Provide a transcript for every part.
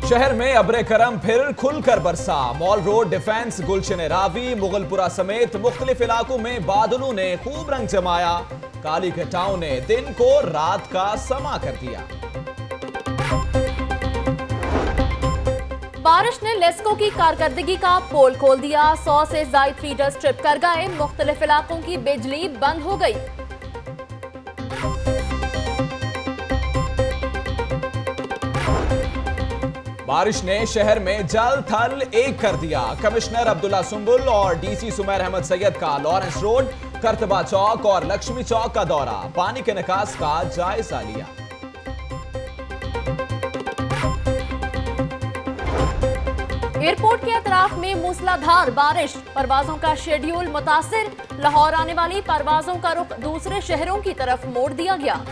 शहर में अब्रे करम फिर खुलकर बरसा। मॉल रोड, डिफेंस, गुलशन रावी, मुगलपुरा समेत मुख्तलिफ इलाकों में बादलों ने खूब रंग जमाया। काली घटाओं ने दिन को रात का समा कर दिया। बारिश ने लेस्को की कारकर्दगी का पोल खोल दिया। 100 से ज्यादा फीडर्स ट्रिप कर गए। मुख्तलिफ इलाकों की बिजली बंद हो गई। बारिश ने शहर में जल थल एक कर दिया। कमिश्नर अब्दुल्ला सुंबुल और डीसी सुमैर अहमद सैयद का लॉरेंस रोड, करतबा चौक और लक्ष्मी चौक का दौरा, पानी के निकास का जायजा लिया। एयरपोर्ट के अतराफ में मूसलाधार बारिश, परवाजों का शेड्यूल मुतासिर। लाहौर आने वाली परवाजों का रुख दूसरे शहरों की तरफ मोड़ दिया गया।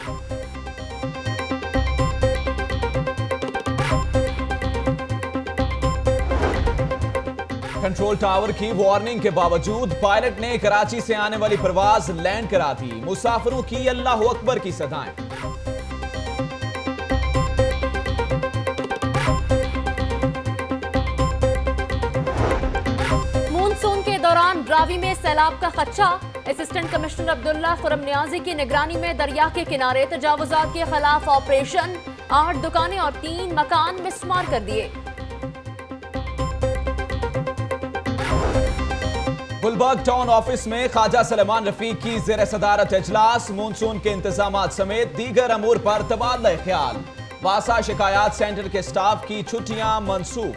कंट्रोल टावर की वार्निंग के बावजूद पायलट ने कराची से आने वाली परवाज लैंड करा दी। मुसाफिरों की अल्लाह अकबर की सदाएं। मानसून के दौरान ड्रावी में सैलाब का खदशा। असिस्टेंट कमिश्नर अब्दुल्ला खुरम नियाजी की निगरानी में दरिया के किनारे तजावुजात के खिलाफ ऑपरेशन। 8 दुकानें और 3 मकान मिसमार कर दिए। गुलबर्ग टाउन ऑफिस में ख्वाजा सलेमान रफीक की जेर सदारत इजलास। मानसून के इंतजामात समेत दीगर अमूर पर तबादला ख्याल। वासा शिकायत सेंटर के स्टाफ की छुट्टियां मनसूख।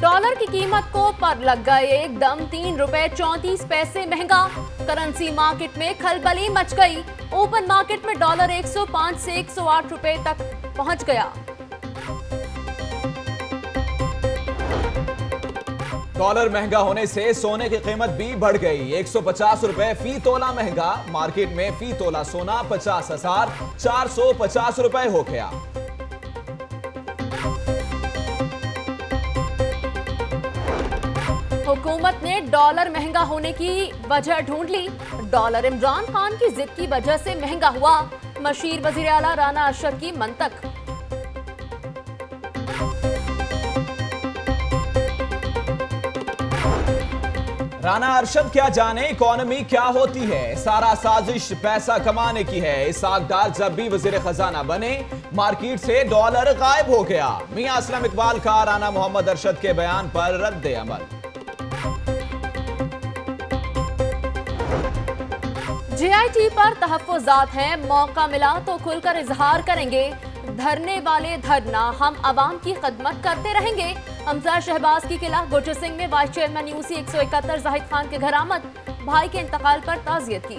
डॉलर की कीमत को पर लग गए एकदम ₹3.34 महंगा। करेंसी मार्केट में खलबली मच गई। ओपन मार्केट में डॉलर 105 से 108 रुपए तक पहुंच गया। डॉलर महंगा होने से सोने की कीमत भी बढ़ गई। 150 रुपए फी तोला महंगा। मार्केट में फी तोला सोना 50,450 रुपए हो गया। हुकूमत ने डॉलर महंगा होने की वजह ढूंढ ली। डॉलर इमरान खान की जिद की वजह से महंगा हुआ। मशीर वजीर आला राना अरशद की मंतक। राना अरशद क्या जाने इकोनॉमी क्या होती है। सारा साजिश पैसा कमाने की है। इसाक डार जब भी वजीर खजाना बने, मार्केट से डॉलर गायब हो गया। मियां असलम इकबाल का राना मोहम्मद अरशद के बयान पर रद्द अमल। JIT पर तहफ्फुज़ात हैं। मौका मिला तो खुलकर इजहार करेंगे। धरने वाले धरना, हम आवाम की खदमत करते रहेंगे। हमजा शहबाज की किला गुरजर सिंह में vice chairman UC 171 Zahid Khan के घर आमद। भाई के इंतकाल पर ताज़ियत की।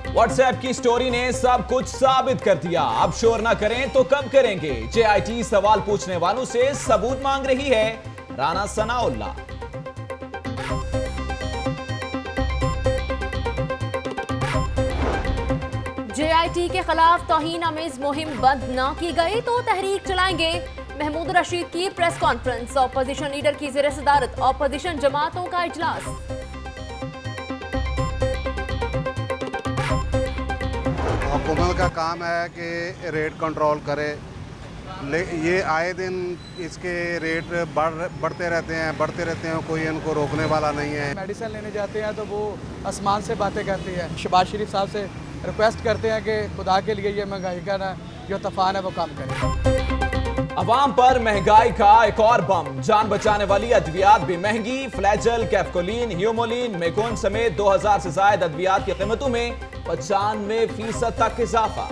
व्हाट्सएप की स्टोरी ने सब कुछ साबित कर दिया। अब शोर ना करें तो कब करेंगे। JIT सवाल पूछने वालों से सबूत मांग रही है। राना सनाउल्लाह। JIT के खिलाफ तौहीन आमेज मुहिम बंद न की गई तो तहरीक चलाएंगे। महमूद रशीद की प्रेस कॉन्फ्रेंस। ऑपोजिशन लीडर की ज़ेर सदारत ऑपोजिशन जमातों का इजलास। हुकूमत का काम है कि रेट कंट्रोल करे। ये आए दिन इसके रेट बढ़ते रहते हैं, कोई इनको रोकने वाला नहीं है। मेडिसिन लेने जाते हैं तो वो आसमान से बातें करती है। शहबाज शरीफ साहब से रिक्वेस्ट करते हैं कि खुदा के लिए ये महंगाई का ना जो तूफान है वो कम करें। अवाम पर महंगाई का एक और बम। जान बचाने वाली अद्वियात भी महंगी। फ्लैजल, कैफकोलिन, ह्यूमोलिन, मेकोन समेत 2000 से ज्यादा अद्वियात की कीमतों में 95% तक इजाफा।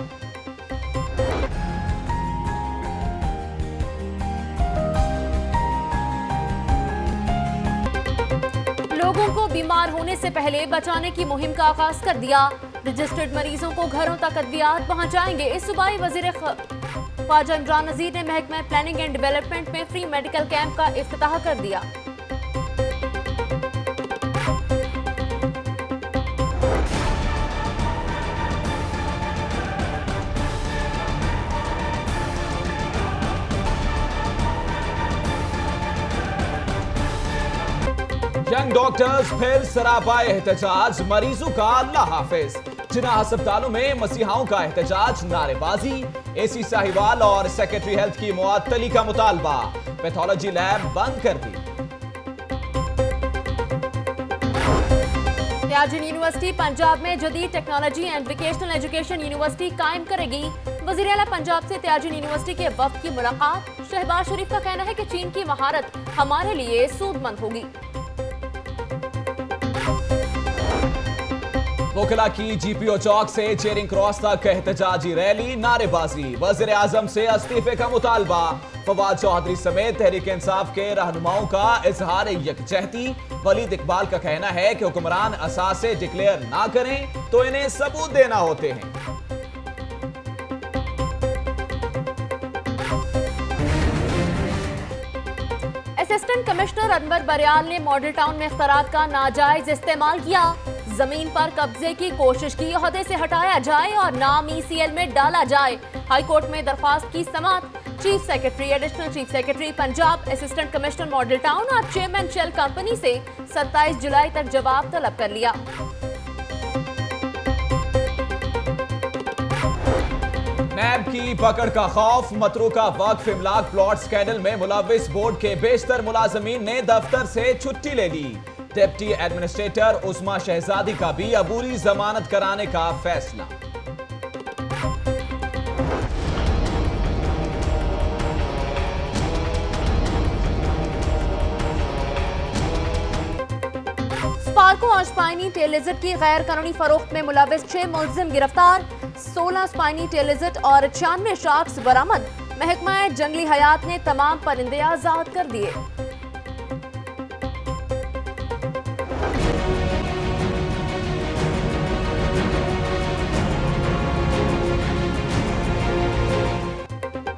लोगों को बीमार होने से पहले बचाने की मुहिम का आगाज कर दिया। रजिस्टर्ड मरीजों को घरों तक अद्वियात पहुंचाएंगे। इस सूबाई वजीर ख्वाजा इमरान नजीर ने महकमा प्लानिंग एंड डेवलपमेंट में फ्री मेडिकल कैंप का इफ्तिताह कर दिया। यंग डॉक्टर्स फिर सरापाए एहतजाज, मरीजों का अल्लाह हाफिज। जिना अस्पतालों में मसीहाओं का एहतजाज, नारेबाजी। एसी साहिवाल और सेक्रेटरी हेल्थ की मुअत्तली का मुतालबा, पैथोलॉजी लैब बंद कर दी। त्याजुन यूनिवर्सिटी पंजाब में जदीद technology and vocational education university कायम करेगी। वजीर आला पंजाब से त्याजुन यूनिवर्सिटी के वक्त की मुलाकात। शहबाज शरीफ का कहना है कि चीन की महारत हमारे लिए सूदमंद होगी। वोकला की जीपीओ चौक से चेरिंग क्रॉस तक एहतजाजी रैली, नारेबाजी। वजीर आजम से इस्तीफे का मुतालबा। फवाद चौधरी समेत तहरीक इंसाफ के रहनुमाओं का इजहार यकजहती। वलीद इकबाल का कहना है कि हुक्मरान असासे डिक्लेयर ना करें तो इन्हें सबूत देना होते हैं। असिस्टेंट कमिश्नर अनवर बरियाल ने मॉडल टाउन में इख्तियारात का नाजायज इस्तेमाल किया। जमीन पर कब्जे की कोशिश की, ओहदे से हटाया जाए और नाम ECL में डाला जाए। हाई कोर्ट में दरख्वास्त की समाअत। Chief secretary, additional chief secretary Punjab, assistant commissioner Model Town और चेयरमैन शेल कंपनी से 27 जुलाई तक जवाब तलब कर लिया। नैब की पकड़ का खौफ, मतरूका वक्फ इमलाक प्लॉट स्कैंडल में मुलव्विस बोर्ड के बेशतर मुलाजमीन ने दफ्तर से छुट्टी ले ली। डिप्टी एडमिनिस्ट्रेटर उस्मा शहजादी का भी अबूरी जमानत कराने का फैसला। स्पार्को और स्पाइनी टेलिजिट की गैर कानूनी फरोख्त में मुलव्विस 6 मुलजिम गिरफ्तार। 16 स्पाइनी टेलिजिट और 96 शार्क्स बरामद। महकमा जंगली हयात ने तमाम परिंदे आजाद कर दिए।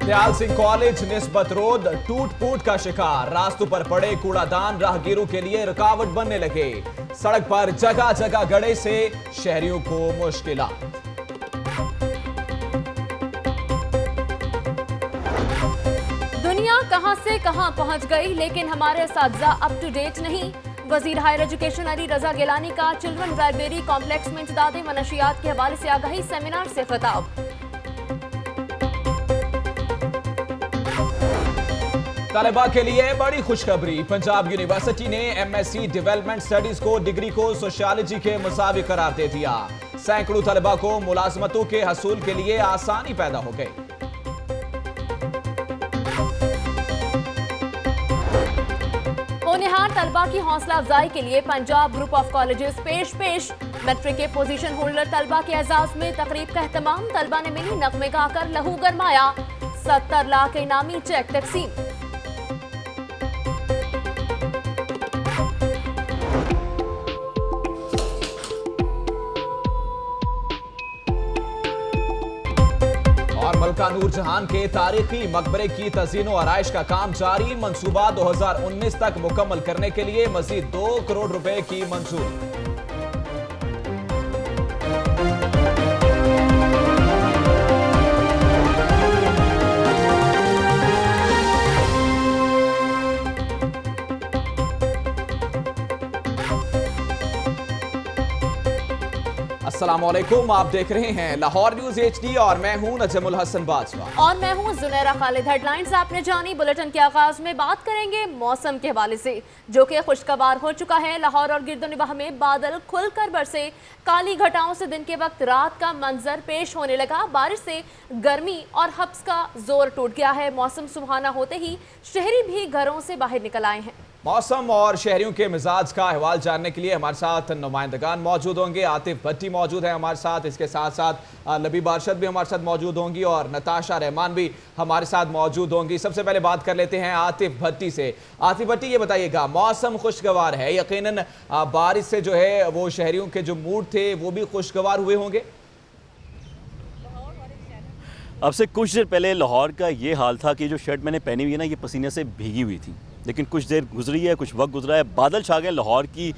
दयाल सिंह कॉलेज निस्बत रोड टूट फूट का शिकार। रास्तों पर पड़े कूड़ादान राहगीरों के लिए रुकावट बनने लगे। सड़क पर जगह जगह गड़े से शहरियों को मुश्किलात। दुनिया कहां से कहां पहुंच गई, लेकिन हमारे असातिज़ा अप टू डेट नहीं। वजीर हायर एजुकेशन अली रजा गिलानी का चिल्ड्रन लाइब्रेरी कॉम्प्लेक्स में इंसदाद व नशियात के हवाले से आगाही सेमिनार से खिताब। तालिबा के लिए बड़ी खुशखबरी। पंजाब यूनिवर्सिटी ने MSc डेवलपमेंट स्टडीज को डिग्री को सोशियोलॉजी के मुसावी करार दे दिया। सैकड़ों तालिबा को मुलाजमतों के हसूल के लिए आसानी पैदा हो गई। होनहार तलबा की हौसला अफजाई के लिए पंजाब ग्रुप ऑफ कॉलेजेस पेश। मैट्रिक के पोजीशन होल्डर तलबा के एजाज में तकरीब का एहतमाम। तलबा ने मिली नगमे गाकर लहू गरमाया। 70 लाख इनामी चेक तकसीम। और मलका नूरजहां के तारीखी मकबरे की तज़ीन व आराइश का काम जारी। मंसूबा 2019 तक मुकम्मल करने के लिए मजीद 2 करोड़ रुपए की मंजूरी। अस्सलामुअलैकुम, आप देख रहे हैं लाहौर न्यूज HD और मैं हूं नजमुल हसन बाजवा और मैं हूं जुनैरा खालिद। हेडलाइंस आपने जानी। बुलेटिन के आगाज में बात करेंगे मौसम के हवाले से, जो कि खुशगवार हो चुका है। लाहौर और गिरदोनवाह में बादल खुलकर बरसे। काली घटाओं से दिन के वक्त रात का मंजर पेश होने लगा। बारिश से गर्मी और हब्स का जोर टूट गया है। मौसम सुहाना होते ही शहरी भी घरों से बाहर निकल आए हैं। मौसम और शहरियों के मिजाज का अहवाल जानने के लिए हमारे साथ नुमाइंदगान मौजूद होंगे। आतिफ भट्टी मौजूद है हमारे साथ, इसके साथ साथ लबीब अरशद भी हमारे साथ मौजूद होंगी और नताशा रहमान भी हमारे साथ मौजूद होंगी। सबसे पहले बात कर लेते हैं आतिफ भट्टी से। आतिफ भट्टी, ये बताइएगा, मौसम खुशगवार है, यकीनन बारिश से जो है वो शहरियों के जो मूड थे वो भी खुशगवार हुए होंगे? अब से कुछ देर पहले लाहौर का ये हाल था कि जो शर्ट मैंने पहनी हुई है ना, ये पसीने से भीगी हुई थी। लेकिन कुछ देर गुजरी है, कुछ वक्त गुजरा है, बादल छा गए लाहौर की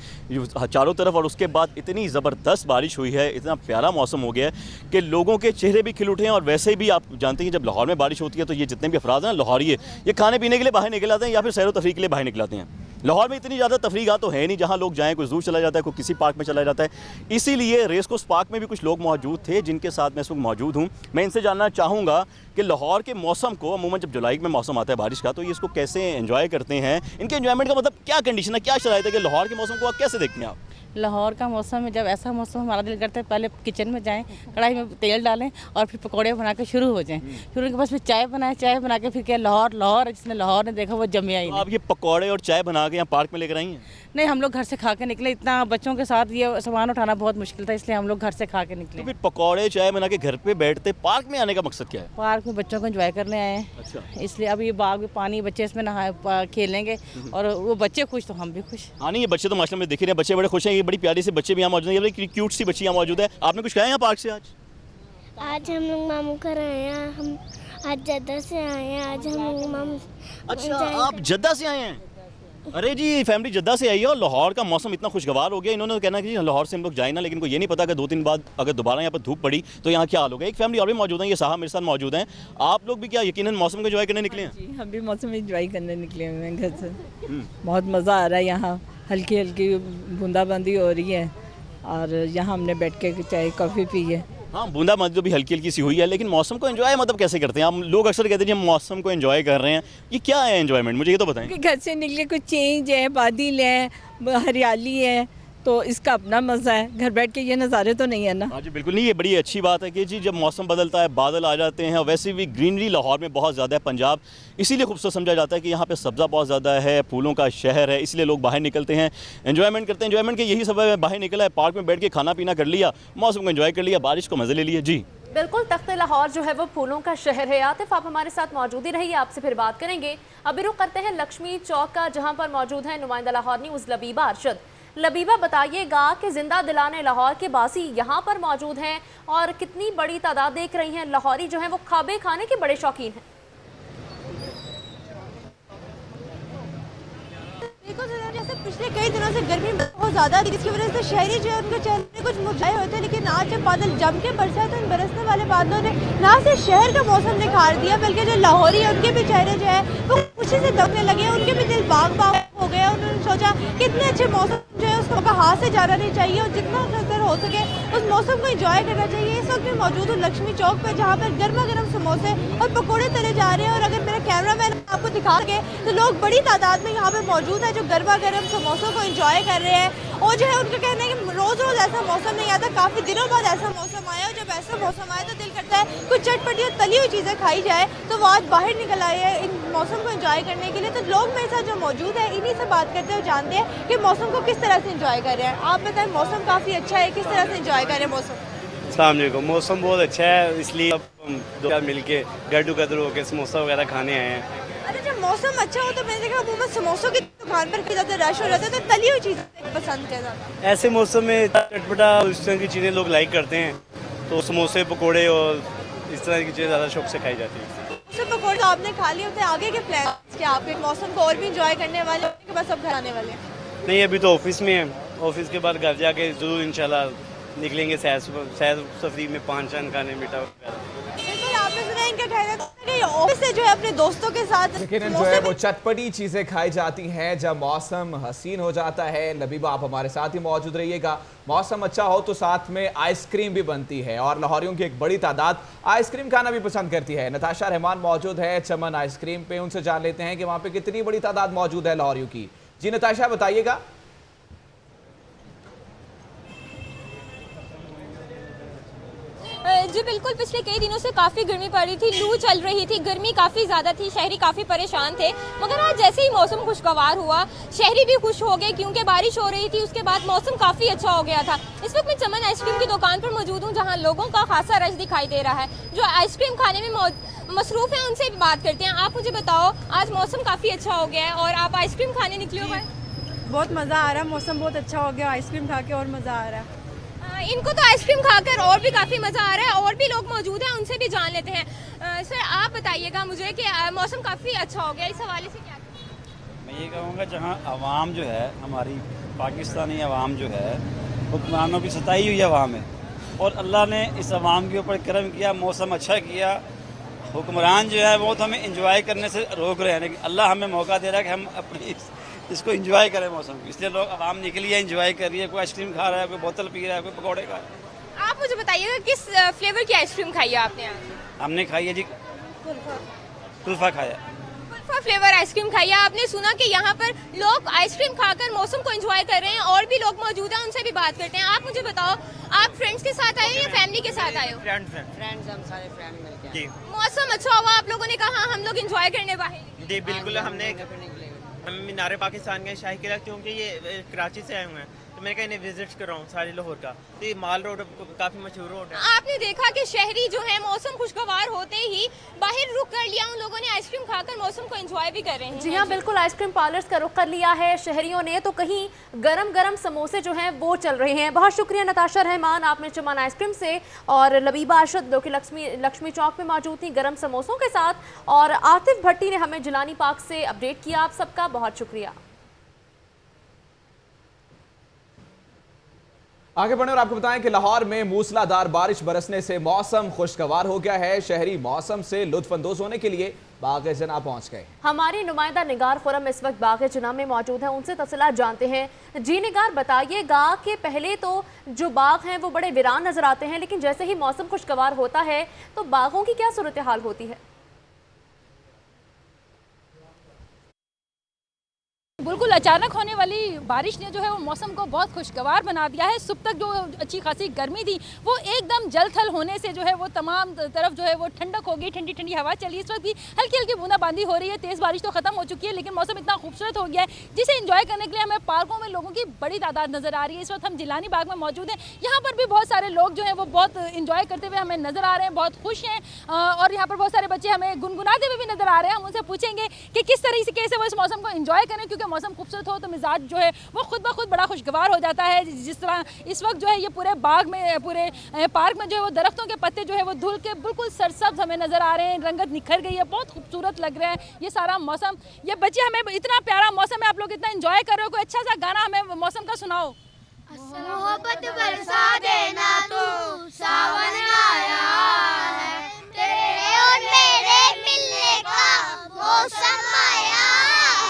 चारों तरफ और उसके बाद इतनी ज़बरदस्त बारिश हुई है, इतना प्यारा मौसम हो गया है कि लोगों के चेहरे भी खिल उठे हैं। और वैसे भी आप जानते हैं जब लाहौर में बारिश होती है तो ये जितने भी अफराद हैं लाहौरिये, ये खाने पीने के लिए बाहर निकल आते हैं या फिर सैर व तफरीह के लिए बाहर निकल आते हैं। लाहौर में इतनी ज़्यादा तफरीगात तो है नहीं जहाँ लोग जाएँ, कोई जू चला जाता है, कोई किसी पार्क में चला जाता है। इसीलिए रेस कोर्स पार्क में भी कुछ लोग मौजूद थे जिनके साथ मैं इस वक्त मौजूद हूँ। मैं इनसे जानना चाहूँगा कि लाहौर के मौसम को, अमूमन जब जुलाई में मौसम आता है बारिश का, तो ये इसको कैसे एंजॉय करते हैं, इनके एंजॉयमेंट का मतलब क्या कंडीशन है, क्या शराइत है कि लाहौर के मौसम को आप कैसे देखते हैं आप? लाहौर का मौसम में जब ऐसा मौसम हमारा दिल करता है पहले किचन में जाएं, कढ़ाई में तेल डालें और फिर पकौड़े बना के शुरू हो जाएं। फिर उनके पास फिर चाय बनाएं, चाय बना के फिर क्या लाहौर लाहौर जिसने लाहौर ने देखा वो जमिया ही तो नहीं। आप ये पकौड़े और चाय बना के यहाँ पार्क में लेकर आई हैं? नहीं, हम लोग घर से खा के निकले। इतना बच्चों के साथ ये सामान उठाना बहुत मुश्किल था, इसलिए हम लोग घर से खा के तो निकले। फिर पकौड़े चाय बना के घर पे बैठते, पार्क में आने का मकसद क्या है? पार्क में बच्चों को एंजॉय करने आए हैं, अच्छा। इसलिए अब ये बाग में पानी, बच्चे इसमें नहाए खेलेंगे और वो बच्चे खुश तो हम भी खुश। हाँ नहीं, ये बच्चे तो माशाल्लाह में दिख रहे हैं, बच्चे बड़े खुश हैं। ये बड़ी प्यारी से बच्चे भी यहाँ मौजूद हैं, ये बड़ी क्यूट सी बच्ची यहाँ मौजूद है। आपने कुछ खाया यहाँ पार्क से आज? आज हम लोग मामू घर आए हैं, हम आज जद्दा से आए हैं। आज हम लोग मामू अच्छा, आप जद्दा से आए हैं? अरे जी, फैमिली जद्दा से आई है और लाहौर का मौसम इतना खुशगवार हो गया, इन्होंने तो कहना कि जी लाहौर से हम लोग जाए ना, लेकिन को ये नहीं पता कि 2 दिन बाद अगर दोबारा यहाँ पर धूप पड़ी तो यहाँ क्या हाल होगा। एक फैमिली और भी मौजूद है, ये साहब मेरे साथ मौजूद हैं। आप लोग भी क्या यकीनन मौसम को एंजॉय करने निकले हैं? जी, हम भी मौसम एंजॉय करने निकले हुए हैं घर से। बहुत मज़ा आ रहा है यहाँ, हल्की हल्की बूंदाबांदी हो रही है और यहाँ हमने बैठ के चाय कॉफ़ी पी है। हाँ, बूंदाबांदी तो भी हल्की हल्की सी हुई है, लेकिन मौसम को एंजॉय मतलब कैसे करते हैं? हम लोग अक्सर कहते हैं जी हम मौसम को एंजॉय कर रहे हैं, ये क्या है एंजॉयमेंट, मुझे ये तो बताएं। कि घर से निकले कुछ चेंज है, बादल है, हरियाली है, तो इसका अपना मज़ा है। घर बैठ के ये नज़ारे तो नहीं है ना। हाँ जी बिल्कुल नहीं, ये बड़ी अच्छी बात है कि जी जब मौसम बदलता है, बादल आ जाते हैं, और वैसे भी ग्रीनरी लाहौर में बहुत ज़्यादा है। पंजाब इसीलिए खूबसूरत समझा जाता है कि यहाँ पे सब्ज़ा बहुत ज़्यादा है, फूलों का शहर है, इसलिए लोग बाहर निकलते हैं, एंजॉयमेंट करते हैं। एंजॉयमेंट के यही सबब है, बाहर निकला है, पार्क में बैठ के खाना पीना कर लिया, मौसम को एंजॉय कर लिया, बारिश को मज़े ले लिए। जी बिल्कुल, तख्ते लाहौर जो है वो फूलों का शहर है। आतिफ, आप हमारे साथ मौजूद ही रहिए, आपसे फिर बात करेंगे। अभी रुख करते हैं लक्ष्मी चौक का, जहां पर मौजूद है नुमाइंदा लाहौर न्यूज़ लबीबा अरशद। लबीबा, बताइएगा कि जिंदा दिलाने लाहौर के बासी यहाँ पर मौजूद हैं और कितनी बड़ी तादाद देख रही हैं लाहौरी जो हैं वो खाबे खाने के बड़े शौकीन हैं। देखो जैसे पिछले कई दिनों से गर्मी बहुत ज़्यादा थी, जिसकी वजह से शहरी जो है उनके चेहरे कुछ मुरझाए हुए थे, लेकिन आज जब बादल जम के बरसे तो इन बरसने वाले बादलों ने ना सिर्फ शहर का मौसम निखार दिया, बल्कि जो लाहौरी है उनके भी चेहरे जो है वो खुशी से दबने लगे, उनके भी दिल बाग बाग हो गया। उन्होंने सोचा कितने अच्छे मौसम जो है उसको हाथ से जाना नहीं चाहिए और जितना बेहतर हो सके उस मौसम को एंजॉय करना चाहिए। इस वक्त मैं मौजूद हूँ लक्ष्मी चौक पर, जहाँ पर गर्मा गर्म समोसे और पकौड़े तले जा रहे हैं। और अगर मेरा कैमरामैन आपको दिखा सके तो लोग बड़ी तादाद में यहाँ पे मौजूद है जो गर्मा गर्म समोसों को एंजॉय कर रहे हैं। और जो है उनका कहना है कि रोज़ रोज़ ऐसा मौसम नहीं आता, काफ़ी दिनों बाद ऐसा मौसम आया, और जब ऐसा मौसम आया तो दिल करता है कुछ चटपटी और तली हुई चीज़ें खाई जाए। तो वो आज बाहर निकल आए हैं इन मौसम को एंजॉय करने के लिए। तो लोग मेरे साथ जो मौजूद है इन्हीं से बात करते हुए जानते हैं कि मौसम को किस तरह से एंजॉय कर रहे हैं। आप बताएं, मौसम काफ़ी अच्छा है, किस तरह से एंजॉय कर रहे हैं मौसम? अस्सलाम वालेकुम। मौसम बहुत अच्छा है, इसलिए अब हम दो चार मिल के गड्डू गदर होकर समोसा वगैरह खाने आए हैं। अरे जब मौसम अच्छा हो तो मैंने देखा अमूमन समोसों की दुकान पर ज़्यादा रश हो जाता है, तो तली हुई चीज़ें पसंद है ज़्यादा। ऐसे मौसम में चटपटा इस तरह की चीज़ें लोग लाइक करते हैं, तो समोसे पकोड़े और इस तरह की चीज़ें ज़्यादा शौक से खाई जाती हैं। समोसे पकोड़े तो आपने खा लिए, होते आगे के प्लान क्या आपके मौसम को और भी इंजॉय करने वाले के बाद सब घर आने वाले हैं? नहीं, अभी तो ऑफिस में है, ऑफिस के बाद घर जाके ज़रूर इंशाल्लाह निकलेंगे सैर तफरीह में, पान चान खाने मीठा वगैरह। बिल्कुल, आपने सुना इनका कहना था कि ऑफिस से जो है अपने दोस्तों के साथ लेकिन जो है वो चटपटी चीजें खाई जाती हैं जब मौसम हसीन हो जाता है। लबीबा, आप हमारे साथ ही मौजूद रहिएगा। मौसम अच्छा हो तो साथ में आइसक्रीम भी बनती है और लाहौरियों की एक बड़ी तादाद आइसक्रीम खाना भी पसंद करती है। नताशा रहमान मौजूद है चमन आइसक्रीम पे, उनसे जान लेते हैं कि वहाँ पे कितनी बड़ी तादाद मौजूद है लाहौरियों की। जी नताशा, बताइएगा। जी बिल्कुल, पिछले कई दिनों से काफ़ी गर्मी पड़ रही थी, लू चल रही थी, गर्मी काफ़ी ज़्यादा थी, शहरी काफ़ी परेशान थे। मगर आज जैसे ही मौसम खुशगवार हुआ, शहरी भी खुश हो गए क्योंकि बारिश हो रही थी, उसके बाद मौसम काफ़ी अच्छा हो गया था। इस वक्त मैं चमन आइसक्रीम की दुकान पर मौजूद हूँ, जहाँ लोगों का खासा रश दिखाई दे रहा है जो आइसक्रीम खाने में मसरूफ़ है। उनसे भी बात करते हैं। आप मुझे बताओ, आज मौसम काफ़ी अच्छा हो गया है और आप आइसक्रीम खाने निकले हो? बहुत मज़ा आ रहा है, मौसम बहुत अच्छा हो गया, आइसक्रीम खा के और मज़ा आ रहा है। इनको तो आइसक्रीम खाकर और भी काफ़ी मज़ा आ रहा है, और भी लोग मौजूद हैं, उनसे भी जान लेते हैं। सर, आप बताइएगा मुझे कि मौसम काफ़ी अच्छा हो गया, इस हवाले से क्या? मैं ये कहूँगा, जहाँ आवाम जो है, हमारी पाकिस्तानी आवाम जो है, हुक्मरानों की सताई हुई आवाम है, और अल्लाह ने इस आवाम के ऊपर करम किया, मौसम अच्छा किया। हुक्मरान जो है वो तो हमें इंजॉय करने से रोक रहे हैं, लेकिन अल्लाह हमें मौका दे रहा है कि हम अपनी इसको एंजॉय करें मौसम को, इसलिए लोग आवाम निकली है, एंजॉय कर रही है। कोई आइसक्रीम खा रहा है, कोई बोतल पी रहा है, कोई पकौड़े खा रहा है। आप मुझे बताइएगा किस फ्लेवर की आइसक्रीम खाई है आपने यहाँ? हमने खाई है जी कुल्फा खाया। कुल्फा फ्लेवर आइसक्रीम खाई है आपने। सुना कि यहाँ पर लोग आइसक्रीम खाकर मौसम को एंजॉय कर रहे हैं, और भी लोग मौजूद हैं, उनसे भी बात करते हैं। आप मुझे बताओ, आप फ्रेंड्स के साथ आए हो या फैमिली के साथ आए हो? फ्रेंड्स हम सारे फ्रेंड मिलके जी। मौसम अच्छा हुआ, आप लोगों ने कहा हम लोग एंजॉय करने बाहर। जी बिल्कुल, हम मीनार पाकिस्तान गए, शाही किला, क्योंकि ये कराची से आए हुए हैं, तो मैं कहीं विजिट कर रहा हूँ सारी लाहौर का। तो ये माल रोड काफी मशहूर रोड है। आपने देखा कि शहरी जो है मौसम खुशगवार होते ही बाहर रुक कर लिया, उन लोगों ने आइसक्रीम खाकर मौसम को एंजॉय भी कर रहे हैं। जी हाँ, बिल्कुल आइसक्रीम पार्लर्स का रुख कर लिया है शहरियों ने, तो कहीं गरम गरम समोसे जो हैं वो चल रहे हैं। बहुत शुक्रिया नताशा रहमान, आपने चमन आइसक्रीम से, और लबीबा अरशद जो कि लक्ष्मी चौक में मौजूद थी गरम समोसों के साथ, और आतिफ भट्टी ने हमें जिलानी पार्क से अपडेट किया। आप सबका बहुत शुक्रिया। आगे बढ़े और आपको बताएं कि लाहौर में मूसलाधार बारिश बरसने से मौसम खुशगवार हो गया है। शहरी मौसम से लुत्फअंदोज होने के लिए बाग-ए-जना पहुंच गए। हमारी नुमाइंदा निगार खुरम इस वक्त बाग-ए-जना में मौजूद है, उनसे तफसीलात जानते हैं। जी निगार, बताइएगा कि पहले तो जो बाग हैं वो बड़े वीरान नजर आते हैं, लेकिन जैसे ही मौसम खुशगवार होता है तो बागों की क्या सूरत हाल होती है? बिल्कुल अचानक होने वाली बारिश ने जो है वो मौसम को बहुत खुशगवार बना दिया है। सुबह तक जो अच्छी खासी गर्मी थी वो एकदम जल थल होने से जो है वो तमाम तरफ जो है वो ठंडक हो गई, ठंडी ठंडी हवा चली। इस वक्त भी हल्की हल्की बूंदाबांदी हो रही है, तेज़ बारिश तो खत्म हो चुकी है, लेकिन मौसम इतना खूबसूरत हो गया है जिसे एंजॉय करने के लिए हमें पार्कों में लोगों की बड़ी तादाद नज़र आ रही है। इस वक्त हम जिलानी बाग में मौजूद हैं, यहाँ पर भी बहुत सारे लोग जो हैं वो बहुत इंजॉय करते हुए हमें नज़र आ रहे हैं, बहुत खुश हैं, और यहाँ पर बहुत सारे बच्चे हमें गुनगुनाते हुए भी नज़र आ रहे हैं। हम उनसे पूछेंगे कि किस तरीके से वो इस मौसम को एंजॉय करें, क्योंकि मौसम खूबसूरत हो तो मिजाज जो है वो खुद ब खुद बड़ा खुशगवार हो जाता है। जिस तरह इस वक्त जो है ये पूरे बाग में, पूरे पार्क में जो है वो दरख्तों के पत्ते जो है वो धुल के बिल्कुल सरसब्ज हमें नजर आ रहे हैं, रंगत निखर गई है, बहुत खूबसूरत लग रहा है ये सारा मौसम। ये बच्चे हमें, इतना प्यारा मौसम है, आप लोग इतना एंजॉय कर रहे हो, कोई अच्छा सा गाना हमें मौसम का सुनाओ। मोहब्बत बरसा देना तू, सावन आया है, तेरे और मेरे मिलने का मौसम आया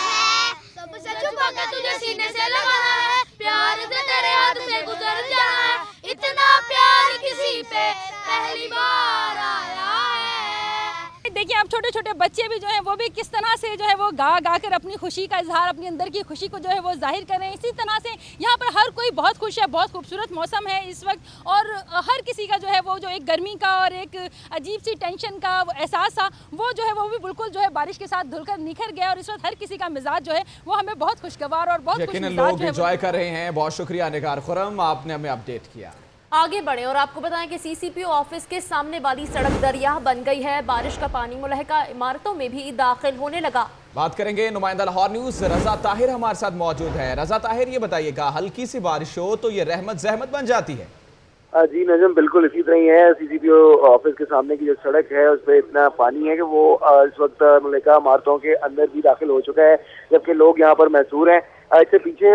है, सबसे छुपा के तुझे सीने से लगाना है, प्यार से तेरे हाथ से गुजर जाना है, इतना प्यार किसी पे पहली बार आया है। देखिए आप छोटे छोटे बच्चे भी जो हैं वो भी किस तरह से जो है वो गा गा कर अपनी खुशी का इजहार, अपनी अंदर की खुशी को जो है वो जाहिर कर रहे हैं। इसी तरह से यहाँ पर हर कोई बहुत खुश है, बहुत खूबसूरत मौसम है इस वक्त, और हर किसी का जो है वो जो एक गर्मी का और एक अजीब सी टेंशन का एहसास था वो जो है वो भी बिल्कुल जो है बारिश के साथ धुलकर निखर गया, और इस वक्त हर किसी का मिजाज जो है वो हमें बहुत खुशगवार और बहुत लोग एंजॉय कर रहे हैं। बहुत शुक्रिया निगार खुरम, आपने हमें अपडेट किया। आगे बढ़े और आपको बताएं कि सीसीपीओ ऑफिस के सामने वाली सड़क दरिया बन गई है। बारिश का पानी मुलहका इमारतों में भी दाखिल होने लगा। बात करेंगे नुमाइंदा लाहौर न्यूज रजा ताहिर हमारे साथ मौजूद है। रजा ताहिर, ये बताइएगा, हल्की सी बारिश हो तो ये रहमत जहमत बन जाती है? जी नजम, बिल्कुल इसी तरह ही है। सीसीपीओ ऑफिस के सामने की जो सड़क है उस पर इतना पानी है कि वो इस वक्त मुलहका इमारतों के अंदर भी दाखिल हो चुका है, जबकि लोग यहाँ पर महसूर हैं। इससे पीछे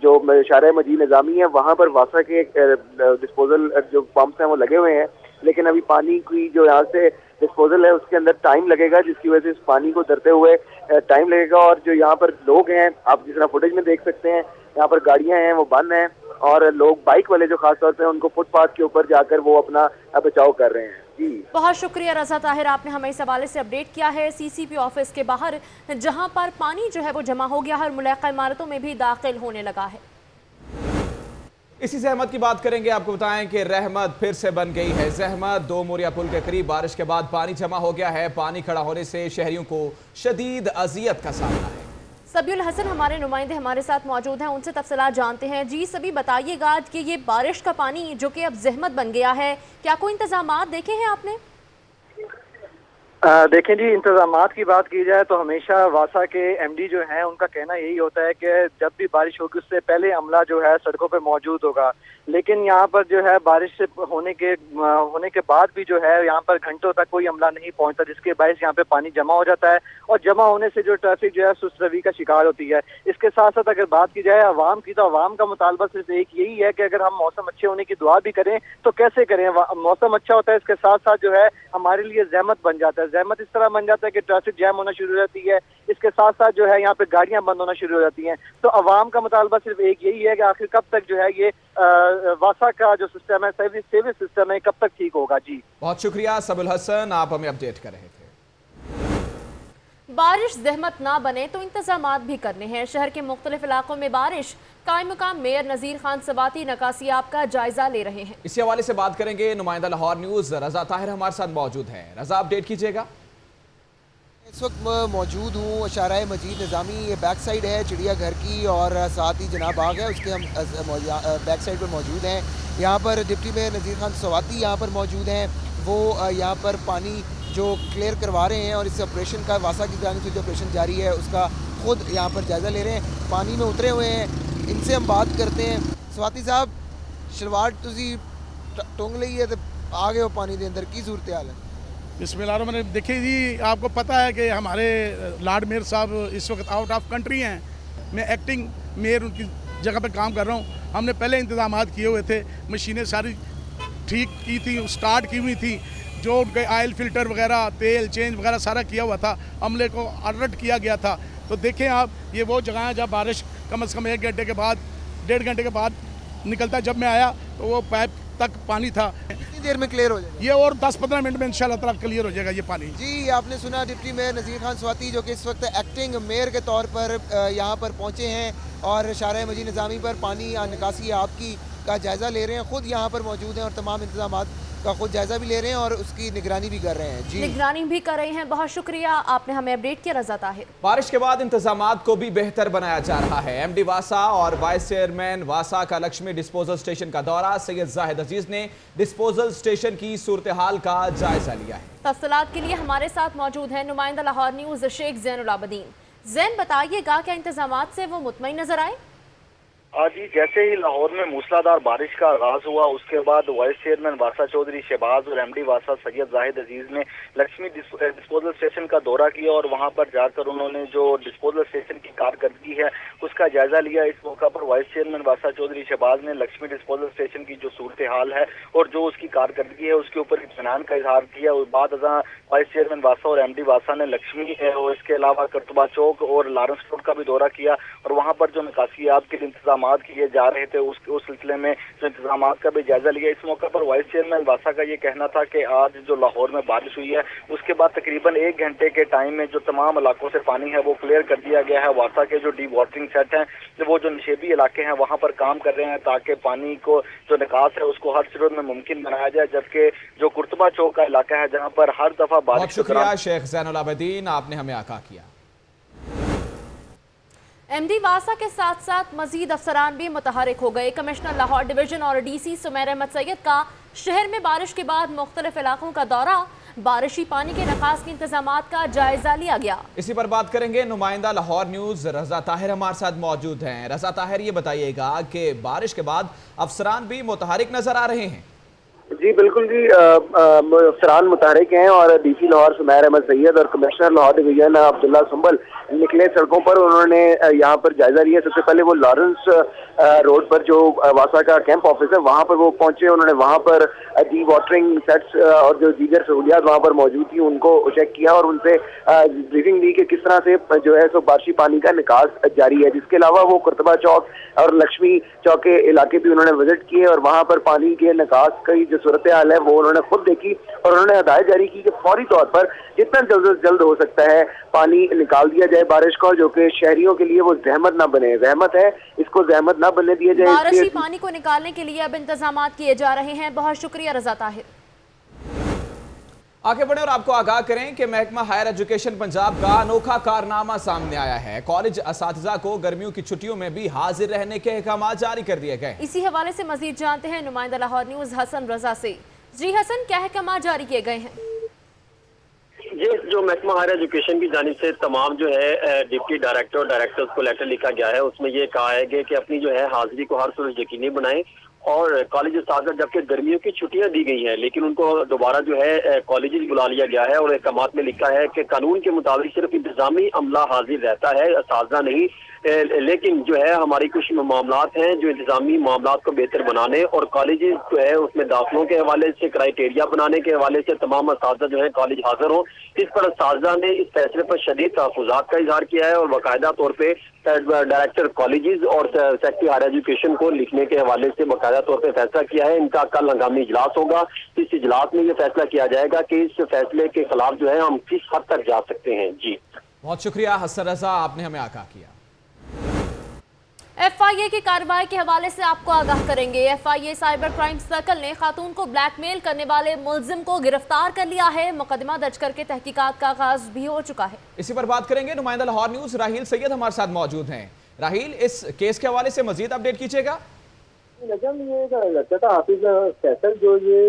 जो शारा मजीद निज़ामी है वहाँ पर वासा के डिस्पोजल जो पंप्स हैं वो लगे हुए हैं, लेकिन अभी पानी की जो यहाँ से डिस्पोजल है उसके अंदर टाइम लगेगा, जिसकी वजह से इस पानी को उतरते हुए टाइम लगेगा। और जो यहाँ पर लोग हैं, आप जिस तरह फुटेज में देख सकते हैं, यहाँ पर गाड़ियाँ हैं वो बंद हैं, और लोग बाइक वाले जो खासतौर पे उनको फुटपाथ के ऊपर जाकर वो अपना बचाव कर रहे हैं। जी बहुत शुक्रिया रजा ताहिर, आपने हमें इस हवाले से अपडेट किया है। सीसीपी ऑफिस के बाहर जहां पर पानी जो है वो जमा हो गया है और मुलहका इमारतों में भी दाखिल होने लगा है। इसी जहमत की बात करेंगे। आपको बताएं कि रहमत फिर से बन गई है जहमत। 2 मोरिया पुल के करीब बारिश के बाद पानी जमा हो गया है। पानी खड़ा होने से शहरियों को शदीद अजियत का सामना है। सबीउल हसन हमारे नुमाइंदे हमारे साथ मौजूद हैं, उनसे तफसीलात जानते हैं। जी सभी, बताइएगा कि ये बारिश का पानी जो कि अब जहमत बन गया है, क्या कोई इंतजामात देखे हैं आपने? देखें जी, इंतजामात की बात की जाए तो हमेशा वासा के एमडी जो हैं उनका कहना यही होता है कि जब भी बारिश होगी उससे पहले अमला जो है सड़कों पे मौजूद होगा, लेकिन यहाँ पर जो है बारिश से होने के बाद भी जो है यहाँ पर घंटों तक कोई अमला नहीं पहुँचता, जिसके बायस यहाँ पे पानी जमा हो जाता है और जमा होने से जो ट्रैफिक जो है सुस्त रवी का शिकार होती है। इसके साथ साथ अगर बात की जाए आवाम की, तो आवाम का मुतालबा सिर्फ एक यही है कि अगर हम मौसम अच्छे होने की दुआ भी करें तो कैसे करें। मौसम अच्छा होता है, इसके साथ साथ जो है हमारे लिए जहमत बन जाता है। जहमत इस तरह बन जाता है कि ट्रैफिक जैम होना शुरू हो जाती है। इसके साथ साथ जो है यहाँ पे गाड़ियां बंद होना शुरू हो जाती हैं। तो अवाम का मुतालबा सिर्फ एक यही है कि आखिर कब तक जो है ये वासा का जो सिस्टम है, सर्विस सिस्टम है, कब तक ठीक होगा। जी बहुत शुक्रिया सबुल हसन, आप हमें अपडेट कर रहे थे। बारिश जहमत ना बने तो इंतजामात भी करने हैं। शहर के मुख्तलिफ इलाकों में बारिश, कायम मुकाम मेयर नज़ीर खान सवाती नकासियाब का जायजा ले रहे हैं। इसी हवाले से बात करेंगे, नुमाइंदा लाहौर न्यूज़ रजा ताहिर हमारे साथ मौजूद है। रजा, अपडेट कीजिएगा। इस वक्त मौजूद हूँ शाहराह मजीद निज़ामी, ये बैक साइड है चिड़ियाघर की और साथ ही जनाब बाग है, उसके हम बैक साइड पर मौजूद हैं। यहाँ पर डिप्टी मेयर नज़ीर खान सवाती यहाँ पर मौजूद हैं। वो यहाँ पर पानी जो क्लियर करवा रहे हैं और इस ऑपरेशन का वासा की जानिब से जो ऑपरेशन जारी है उसका खुद यहाँ पर जायज़ा ले रहे हैं। पानी में उतरे हुए हैं, इनसे हम बात करते हैं। सवाती साहब, शलवार तुसी टोंग ली है तो आ गए हो पानी के अंदर, की सूरत हाल है? बिस्मिल्लाह। देखिए जी, आपको पता है कि हमारे लॉर्ड मेयर साहब इस वक्त आउट ऑफ कंट्री हैं। मैं एक्टिंग मेयर उनकी जगह पर काम कर रहा हूँ। हमने पहले इंतजाम किए हुए थे, मशीनें सारी ठीक की थी, स्टार्ट की हुई थी, जो उनके ऑयल फिल्टर वगैरह, तेल चेंज वगैरह सारा किया हुआ था, अमले को अलर्ट किया गया था। तो देखें आप, ये वो जगह है जहाँ बारिश कम से कम 1 घंटे के बाद, 1.5 घंटे के बाद निकलता है। जब मैं आया तो वो पाइप तक पानी था। कितनी देर में क्लियर हो जाएगा? ये और 10-15 मिनट में इंशाल्लाह ताला क्लियर हो जाएगा ये पानी। जी, आपने सुना डिप्टी मेयर नज़ीर खान सवाती जो कि इस वक्त एक्टिंग मेयर के तौर पर यहाँ पर पहुँचे हैं और शाहराह मजीद निज़ामी पर पानी निकासी आपकी का जायज़ा ले रहे हैं। खुद यहाँ पर मौजूद हैं और तमाम इंतजाम का खुद जायज़ा भी ले रहे हैं और उसकी निगरानी भी कर रहे हैं। जी, निगरानी भी कर रहे हैं। बहुत शुक्रिया, आपने हमें अपडेट किया रजा ताहिर। बारिश के बाद इंतजामात को भी बेहतर बनाया जा रहा है। एमडी वासा और वाइस चेयरमैन वासा का लक्ष्मी डिस्पोजल स्टेशन का दौरा, सैयद जाहिद अजीज ने डिस्पोजल स्टेशन की सूरत हाल का जायजा लिया है। तफसीलात के लिए हमारे साथ मौजूद है नुमाइंदा लाहौर न्यूज़ शेख ज़ैनुल आबदीन। ज़ैन, बताइएगा क्या इंतजामात से वो मुतमईन नजर आए? जी, जैसे ही लाहौर में मूसलाधार बारिश का आगाज हुआ उसके बाद वाइस चेयरमैन वासा चौधरी शहबाज और एमडी वासा सैयद जाहिद अजीज ने लक्ष्मी डिस्पोजल स्टेशन का दौरा किया और वहां पर जाकर उन्होंने जो डिस्पोजल स्टेशन की कारकर्दगी है उसका जायजा लिया। इस मौका पर वाइस चेयरमैन वासा चौधरी शहबाज ने लक्ष्मी डिस्पोजल स्टेशन की जो सूरत हाल है और जो उसकी कारकर्दगी है उसके ऊपर इत्मीनान का इजहार किया। और बाद वाइस चेयरमैन वासा और एमडी वासा ने लक्ष्मी और इसके अलावा करतुबा चौक और लॉरेंस रोड का भी दौरा किया और वहाँ पर जो निकासियाब के इंतजाम किए जा रहे थे उस सिलसिले में जो इंतजाम का भी जायजा लिया। इस मौके पर वाइस चेयरमैन वासा का ये कहना था कि आज जो लाहौर में बारिश हुई है उसके बाद तकरीबन 1 घंटे के टाइम में जो तमाम इलाकों से पानी है वो क्लियर कर दिया गया है। वासा के जो डी वाटरिंग सेट हैं, वो जो निशेबी इलाके हैं वहाँ पर काम कर रहे हैं ताकि पानी को जो निकास है उसको हर सूरत में मुमकिन बनाया जाए। जबकि जो कुर्तबा चौक का इलाका है जहाँ पर हर दफा बारिश। बहुत शुक्रिया शेख ज़ैनुल आबदीन, आपने हमें आगाह किया। एमडी वासा के साथ साथ मजीद अफसरान भी मुतहरिक हो गए। कमिश्नर लाहौर डिवीजन और डीसी सुमैर अहमद सैयद का शहर में बारिश के बाद मुख्तलिफ इलाकों का दौरा, बारिशी पानी के नकास के इंतजामात का जायजा लिया गया। इसी पर बात करेंगे, नुमाइंदा लाहौर न्यूज़ रजा ताहिर हमारे साथ मौजूद हैं। रजा ताहिर, ये बताइएगा कि बारिश के बाद अफसरान भी मुतहरिक नजर आ रहे हैं? जी बिल्कुल जी, अफसरान मुतहरिक हैं और डीसी लाहौर सुमैर अहमद सैयद और कमिश्नर लाहौर डिवीजन अब्दुल्ला सुंबल निकले सड़कों पर। उन्होंने यहाँ पर जायजा लिया। सबसे पहले वो लॉरेंस रोड पर जो वासा का कैंप ऑफिस है वहाँ पर वो पहुंचे। उन्होंने वहाँ पर डी वाटरिंग सेट्स और जो दीगर सहूलियात वहाँ पर मौजूद थी उनको चेक किया और उनसे ब्रीफिंग दी कि किस तरह से जो है सो बारिशी पानी का निकास जारी है। जिसके अलावा वो कुर्तबा चौक और लक्ष्मी चौक के इलाके भी उन्होंने विजिट किए और वहाँ पर पानी के निकास की जो सूरत हाल है वो उन्होंने खुद देखी और उन्होंने हदायत जारी की कि फौरी तौर पर जितना जल्द से जल्द हो सकता है पानी निकाल दिया जाए बारिश का, जो कि शहरियों के लिए वो जहमत ना बने। जहमत है, इसको जहमत ना बनने दिया जाए। बारिशी पानी को निकालने के लिए अब इंतजाम किए जा रहे हैं। बहुत शुक्रिया रजा ताहिर। आगे बढ़े और आपको आगाह करें कि महकमा हायर एजुकेशन पंजाब का अनोखा कारनामा सामने आया है। कॉलेज असातिज़ा को गर्मियों की छुट्टियों में भी हाजिर रहने के अहकाम जारी कर दिए गए। इसी हवाले से मजीद जानते हैं नुमाइंदा लाहौर न्यूज़ हसन रजा से। जी हसन, क्या अहकाम जारी किए गए हैं? ये जो महकमा हायर एजुकेशन की जानिब से तमाम जो है डिप्टी डायरेक्टर और डायरेक्टर्स को लेटर लिखा गया है, उसमें ये कहा है कि अपनी जो है हाजिरी को हर सूरत यकीनी बनाएं और कॉलेज उस्ताद जबकि गर्मियों की छुट्टियां दी गई हैं, लेकिन उनको दोबारा जो है कॉलेजेस बुला लिया गया है और अहकामात में लिखा है कि कानून के मुताबिक सिर्फ इंतजामी अमला हाजिर रहता है, उस्ताद नहीं। लेकिन जो है हमारी कुछ मामलात हैं जो इंतजामी मामलात को बेहतर बनाने और कॉलेजेस जो है उसमें दाखिलों के हवाले से क्राइटेरिया बनाने के हवाले से तमाम उस्ताद जो है कॉलेज हाजिर हों। इस पर उस्ताद ने इस फैसले पर शदीद तहफ़्फ़ुज़ात का इजहार किया है और बाकायदा तौर पर डायरेक्टर कॉलेजेस और सेक्रेटरी हायर एजुकेशन को लिखने के हवाले से बाकायदा तौर पर फैसला किया है। इनका कल हंगामी इजलास होगा। इस इजलास में ये फैसला किया जाएगा कि इस फैसले के खिलाफ जो है हम किस हद तक जा सकते हैं। जी बहुत शुक्रिया हसन रजा, आपने हमें आगाह किया। FIA की कार्रवाई के हवाले से आपको आगाह करेंगे। FIA साइबर क्राइम सर्कल ने खातून को ब्लैकमेल करने वाले मुलजिम को गिरफ्तार कर लिया है। मुकदमा दर्ज करके तहकीकात का आगाज भी हो चुका है। इसी पर बात करेंगे। नुमाइंदा लाहौर न्यूज राहील सैयद हमारे साथ मौजूद हैं। राहील, इस केस के हवाले से मजीद अपडेट कीजिएगा। नजम, ये लड़का था हाफिज फैसल, जो ये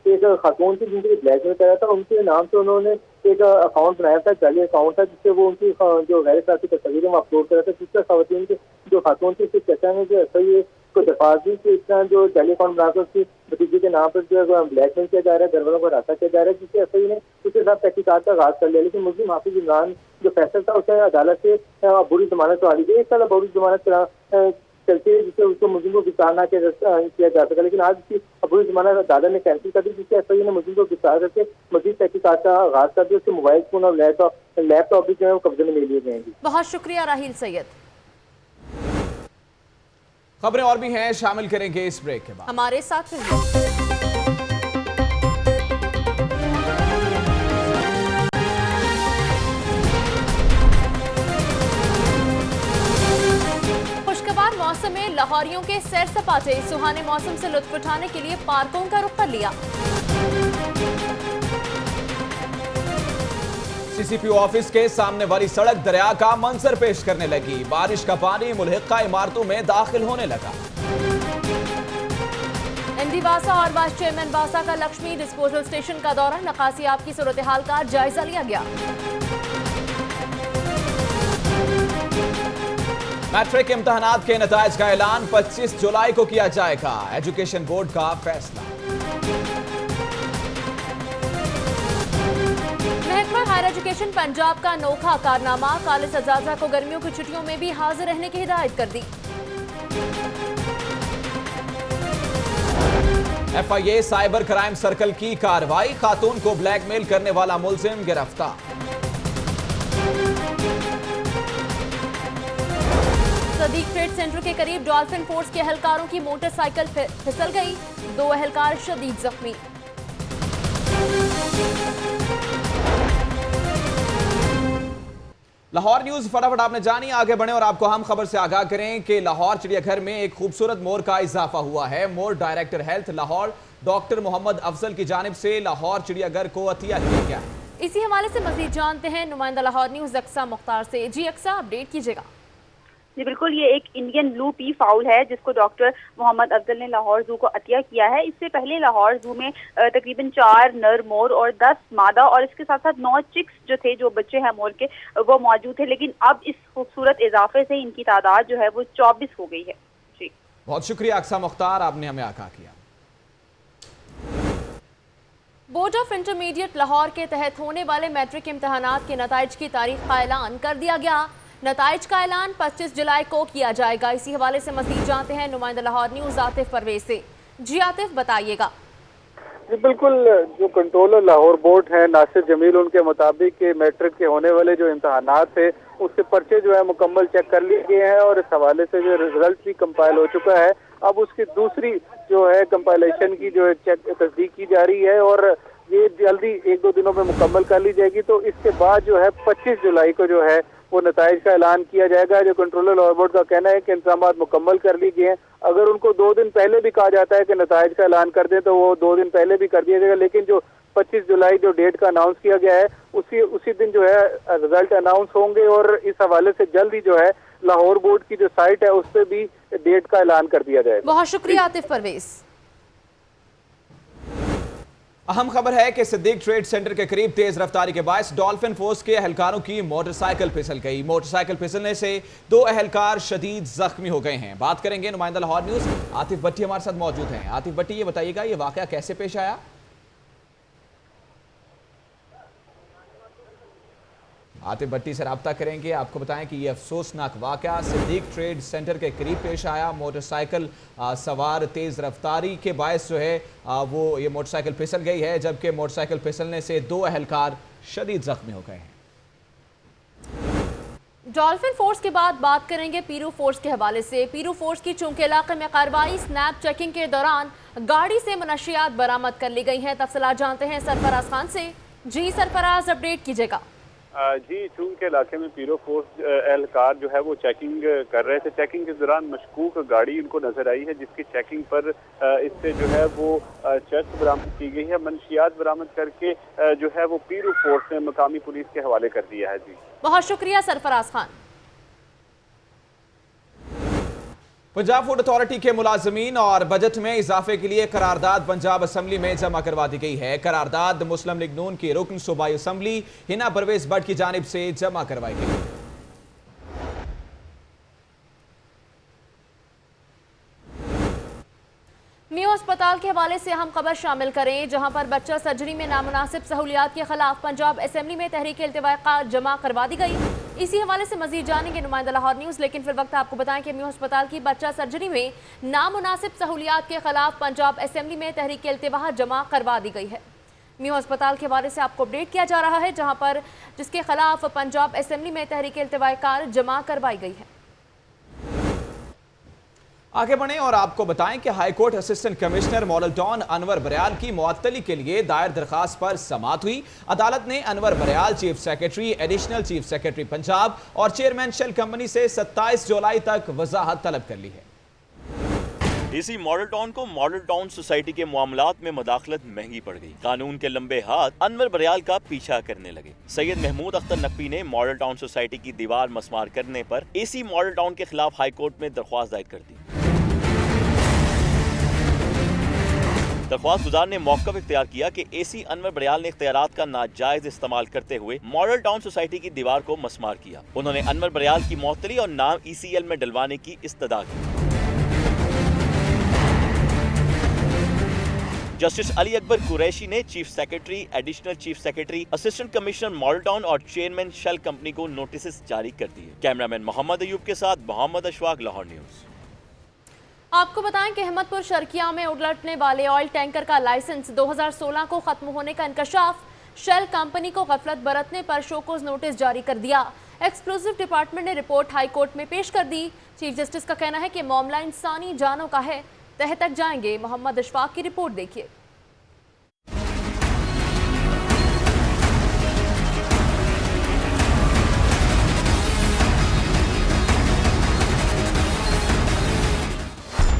एक खातून थी जिनके ब्लैकमेल कर रहा था। उनके नाम से उन्होंने एक अकाउंट बनाया था, जाली अकाउंट था, जिससे वो उनकी जो गैर साथी तस्वीरें अपलोड कर रहा था, जिससे खवातीन की जो खातून थी उसके चचा ने जो FIA को दरख्वास्त दी कि इतना जो जाली अकाउंट बनाकर उसकी भतीजे के नाम पर जो है ब्लैकमेल किया जा रहा है, घर वालों को रास्ता किया जा रहा है, जिससे FIA ने उसके साथ तहकीकात का आगाज कर लिया। लेकिन मुस्लिम हाफिज इमरान जो फैसल था उसे अदालत से बुरी जमानत वाली गई। 1 साल बुरी जमानत चलती है, जिससे उसको मुस्लिम को गिरफ्तार न किया जा सका। लेकिन आज उसकी अबूरी जमानत अदालत ने कैंसिल कर दी, जिससे FIA ने मुस्लिम को गिरफ्तार करके मजीद तहकीकात का आगाज कर दिया। उसके मोबाइल फोन और लैपटॉप भी जो है वो कब्जे में ले लिए गए हैं। बहुत शुक्रिया राहील सैयद। खबरें और भी हैं, शामिल करेंगे इस ब्रेक के बाद। हमारे साथ रहिए। खुशगवार मौसम में लाहौरियों के सैर सपाटे। सुहाने मौसम से लुत्फ उठाने के लिए पार्कों का रुख कर लिया। CCPO ऑफिस के सामने वाली सड़क दरिया का मंजर पेश करने लगी। बारिश का पानी मुल्हिका इमारतों में दाखिल होने लगा। MD वासा और वाइस चेयरमैन वासा का लक्ष्मी डिस्पोजल स्टेशन का दौरा। नकासियाब की सूरत हाल का जायजा लिया गया। मैट्रिक इम्तहानात के नताइज का ऐलान 25 जुलाई को किया जाएगा। एजुकेशन बोर्ड का फैसला। महकमा हायर एजुकेशन पंजाब का अनोखा कारनामा। कॉलेज अजाजा को गर्मियों की छुट्टियों में भी हाजिर रहने की हिदायत कर दी। FIA साइबर क्राइम सर्कल की कार्रवाई। खातून को ब्लैकमेल करने वाला मुलजिम गिरफ्तार। सदीक ट्रेड सेंटर के करीब डॉल्फिन फोर्स के एहलकारों की मोटरसाइकिल फिसल गई। 2 एहलकार शदीद जख्मी। लाहौर न्यूज फटाफट आपने जानी, आगे बढ़े और आपको हम खबर से आगाह करें कि लाहौर चिड़ियाघर में एक खूबसूरत मोर का इजाफा हुआ है। मोर director health Lahore doctor Mohammad Afzal की जानिब से लाहौर चिड़ियाघर को अतिया किया गया है। इसी हवाले से मजीद जानते हैं नुमाइंदा लाहौर न्यूज अक्सा मुख्तार से। जी अक्सा, अपडेट कीजिएगा। जी बिल्कुल, ये एक इंडियन ब्लू पी फाउल है जिसको डॉक्टर मोहम्मद अफजल ने लाहौर जू को अतिया किया है। इससे पहले लाहौर जू में तकरीबन 4 नर मोर और 10 मादा और इसके साथ साथ 9 चिक्स जो थे, जो बच्चे हैं मोर के, वो मौजूद थे। लेकिन अब इस खूबसूरत इजाफे से इनकी तादाद जो है वो 24 हो गई है। जी बहुत शुक्रिया अक्सा मुख्तार, आपने हमें आगाह किया। बोर्ड ऑफ इंटरमीडिएट लाहौर के तहत होने वाले मैट्रिक इम्तहानात के नताइज की तारीख का ऐलान कर दिया गया। नताइज का ऐलान 25 जुलाई को किया जाएगा। इसी हवाले से मजीद जानते हैं नुमाइंदा लाहौर न्यूज आतिफ परवेज से। जी आतिफ, बताइएगा। जी बिल्कुल, जो कंट्रोलर लाहौर बोर्ड है नासिर जमील, उनके मुताबिक मैट्रिक के होने वाले जो इम्तहानात थे उसके पर्चे जो है मुकम्मल चेक कर लिए गए हैं और इस हवाले से जो रिजल्ट भी कंपाइल हो चुका है। अब उसकी दूसरी जो है कंपाइलेशन की जो चेक तस्दीक की जा रही है और ये जल्दी 1-2 दिनों में मुकम्मल कर ली जाएगी। तो इसके बाद जो है 25 जुलाई को जो है वो नताइज का ऐलान किया जाएगा। जो कंट्रोलर लाहौर बोर्ड का कहना है कि इंतजामात मुकम्मल कर लिए गए हैं। अगर उनको 2 दिन पहले भी कहा जाता है कि नताइज का ऐलान कर दें तो वो 2 दिन पहले भी कर दिया जाएगा। लेकिन जो 25 जुलाई जो डेट का अनाउंस किया गया है उसी दिन जो है रिजल्ट अनाउंस होंगे और इस हवाले से जल्द ही जो है लाहौर बोर्ड की जो साइट है उस पर भी डेट का ऐलान कर दिया जाएगा। बहुत शुक्रिया आतिफ परवेज। अहम खबर है कि सिद्दीक ट्रेड सेंटर के करीब तेज रफ्तारी के बायस डॉल्फिन फोर्स के एहलकारों की मोटरसाइकिल फिसल गई। मोटरसाइकिल फिसलने से 2 एहलकार शदीद जख्मी हो गए हैं। बात करेंगे नुमाइंदा लाहौर न्यूज आतिफ भट्टी हमारे साथ मौजूद हैं। आतिफ भट्टी, ये बताइएगा ये वाकया कैसे पेश आया? आतिफ भट्टी से रब्ता करेंगे। आपको बताएं कि ये अफसोसनाक वाकया सिद्दीक ट्रेड सेंटर के करीब पेश आया। मोटरसाइकिल सवार तेज रफ्तारी के बायस जो है वो ये मोटरसाइकिल फिसल गई है, जबकि मोटरसाइकिल फिसलने से 2 एहलकार शदीद जख्मी हो गए हैं। डॉल्फिन फोर्स के बाद बात करेंगे पीरू फोर्स के हवाले से। पीरू फोर्स की चूंकि इलाके में कार्रवाई स्नैप चेकिंग के दौरान गाड़ी से मुनशियात बरामद कर ली गई हैं। तफसीलात जानते हैं सरफराज खान से। जी सरफराज, अपडेट कीजिएगा। जी, चूंकि इलाके में पीरो फोर्स एहलकार जो है वो चेकिंग कर रहे थे। चेकिंग के दौरान मशकूक गाड़ी उनको नजर आई है, जिसकी चेकिंग पर इससे जो है वो चर्च बरामद की गई है। मनशियात बरामद करके जो है वो पीरो फोर्स ने मकामी पुलिस के हवाले कर दिया है। जी, बहुत शुक्रिया सरफराज खान। पंजाब फूड अथॉरिटी के मुलाजमीन और बजट में इजाफे के लिए करारदाद पंजाब असम्बली में जमा करवा दी गई है। करारदाद मुस्लिम लीग नून की रुकन सूबाई असम्बली हिना परवेज भट्ट की जानिब से जमा करवाई गई। मियो अस्पताल के हवाले से हम खबर शामिल करें, जहां पर बच्चा सर्जरी में नामुनासिब सहूलियात के खिलाफ पंजाब असेंबली में तहरीक इल्तिवाक़ात जमा करवा दी गई। इसी हवाले से मजीद जानेंगे नुमाइंदा लाहौर न्यूज़, लेकिन फिर वक्त आपको बताएं कि मियो अस्पताल की बच्चा सर्जरी में नामुनासिब सहूलियात के खिलाफ पंजाब असेंबली में तहरीक इल्तिवाक़ात जमा करवा दी गई है। मियो अस्पताल के हवाले से आपको अपडेट किया जा रहा है, जहाँ पर जिसके खिलाफ पंजाब असेंबली में तहरीक इल्तिवाक़ात जमा करवाई गई है। आगे बढ़ें और आपको बताएं कि high court assistant commissioner Model Town Anwar Barial की मुअत्तली के लिए दायर दरखास्त पर समाअत हुई। अदालत ने Anwar Barial chief secretary, additional chief secretary Punjab और चेयरमैन शेल कंपनी से 27 जुलाई तक वजाहत तलब कर ली है। इसी मॉडल टाउन को मॉडल टाउन सोसाइटी के मामलात में मदाखलत महंगी पड़ गई। कानून के लंबे हाथ अनवर बरियाल का पीछा करने लगे। सैयद महमूद अख्तर नकवी ने मॉडल टाउन सोसाइटी की दीवार मसमार करने पर इसी मॉडल टाउन के खिलाफ हाईकोर्ट में दरख्वास्त दायर कर दी। दरख्वास्त गुजार ने मौक़िफ़ इख्तियार किया कि एसी अनवर बरियाल ने इख्तियारात का नाजायज इस्तेमाल करते हुए मॉडल टाउन सोसाइटी की दीवार को मसमार किया। उन्होंने अनवर बरियाल की मुअत्तली और नाम ECL में डलवाने की इस्तदा की। जस्टिस अली अकबर कुरैशी ने chief secretary, additional chief secretary, assistant commissioner Model Town और चेयरमैन शेल कंपनी को नोटिस जारी कर दिए। कैमरामैन मोहम्मद अयूब के साथ मोहम्मद अशफाक, लाहौर न्यूज़। आपको बताएं कि अहमदपुर शर्किया में उलटने वाले ऑयल टैंकर का लाइसेंस 2016 को खत्म होने का इंकशाफ। शेल कंपनी को गफलत बरतने पर शोकोज नोटिस जारी कर दिया। एक्सक्लूसिव डिपार्टमेंट ने रिपोर्ट हाई कोर्ट में पेश कर दी। चीफ जस्टिस का कहना है कि मामला इंसानी जानों का है, तह तक जाएंगे। मोहम्मद अशफाक की रिपोर्ट देखिए।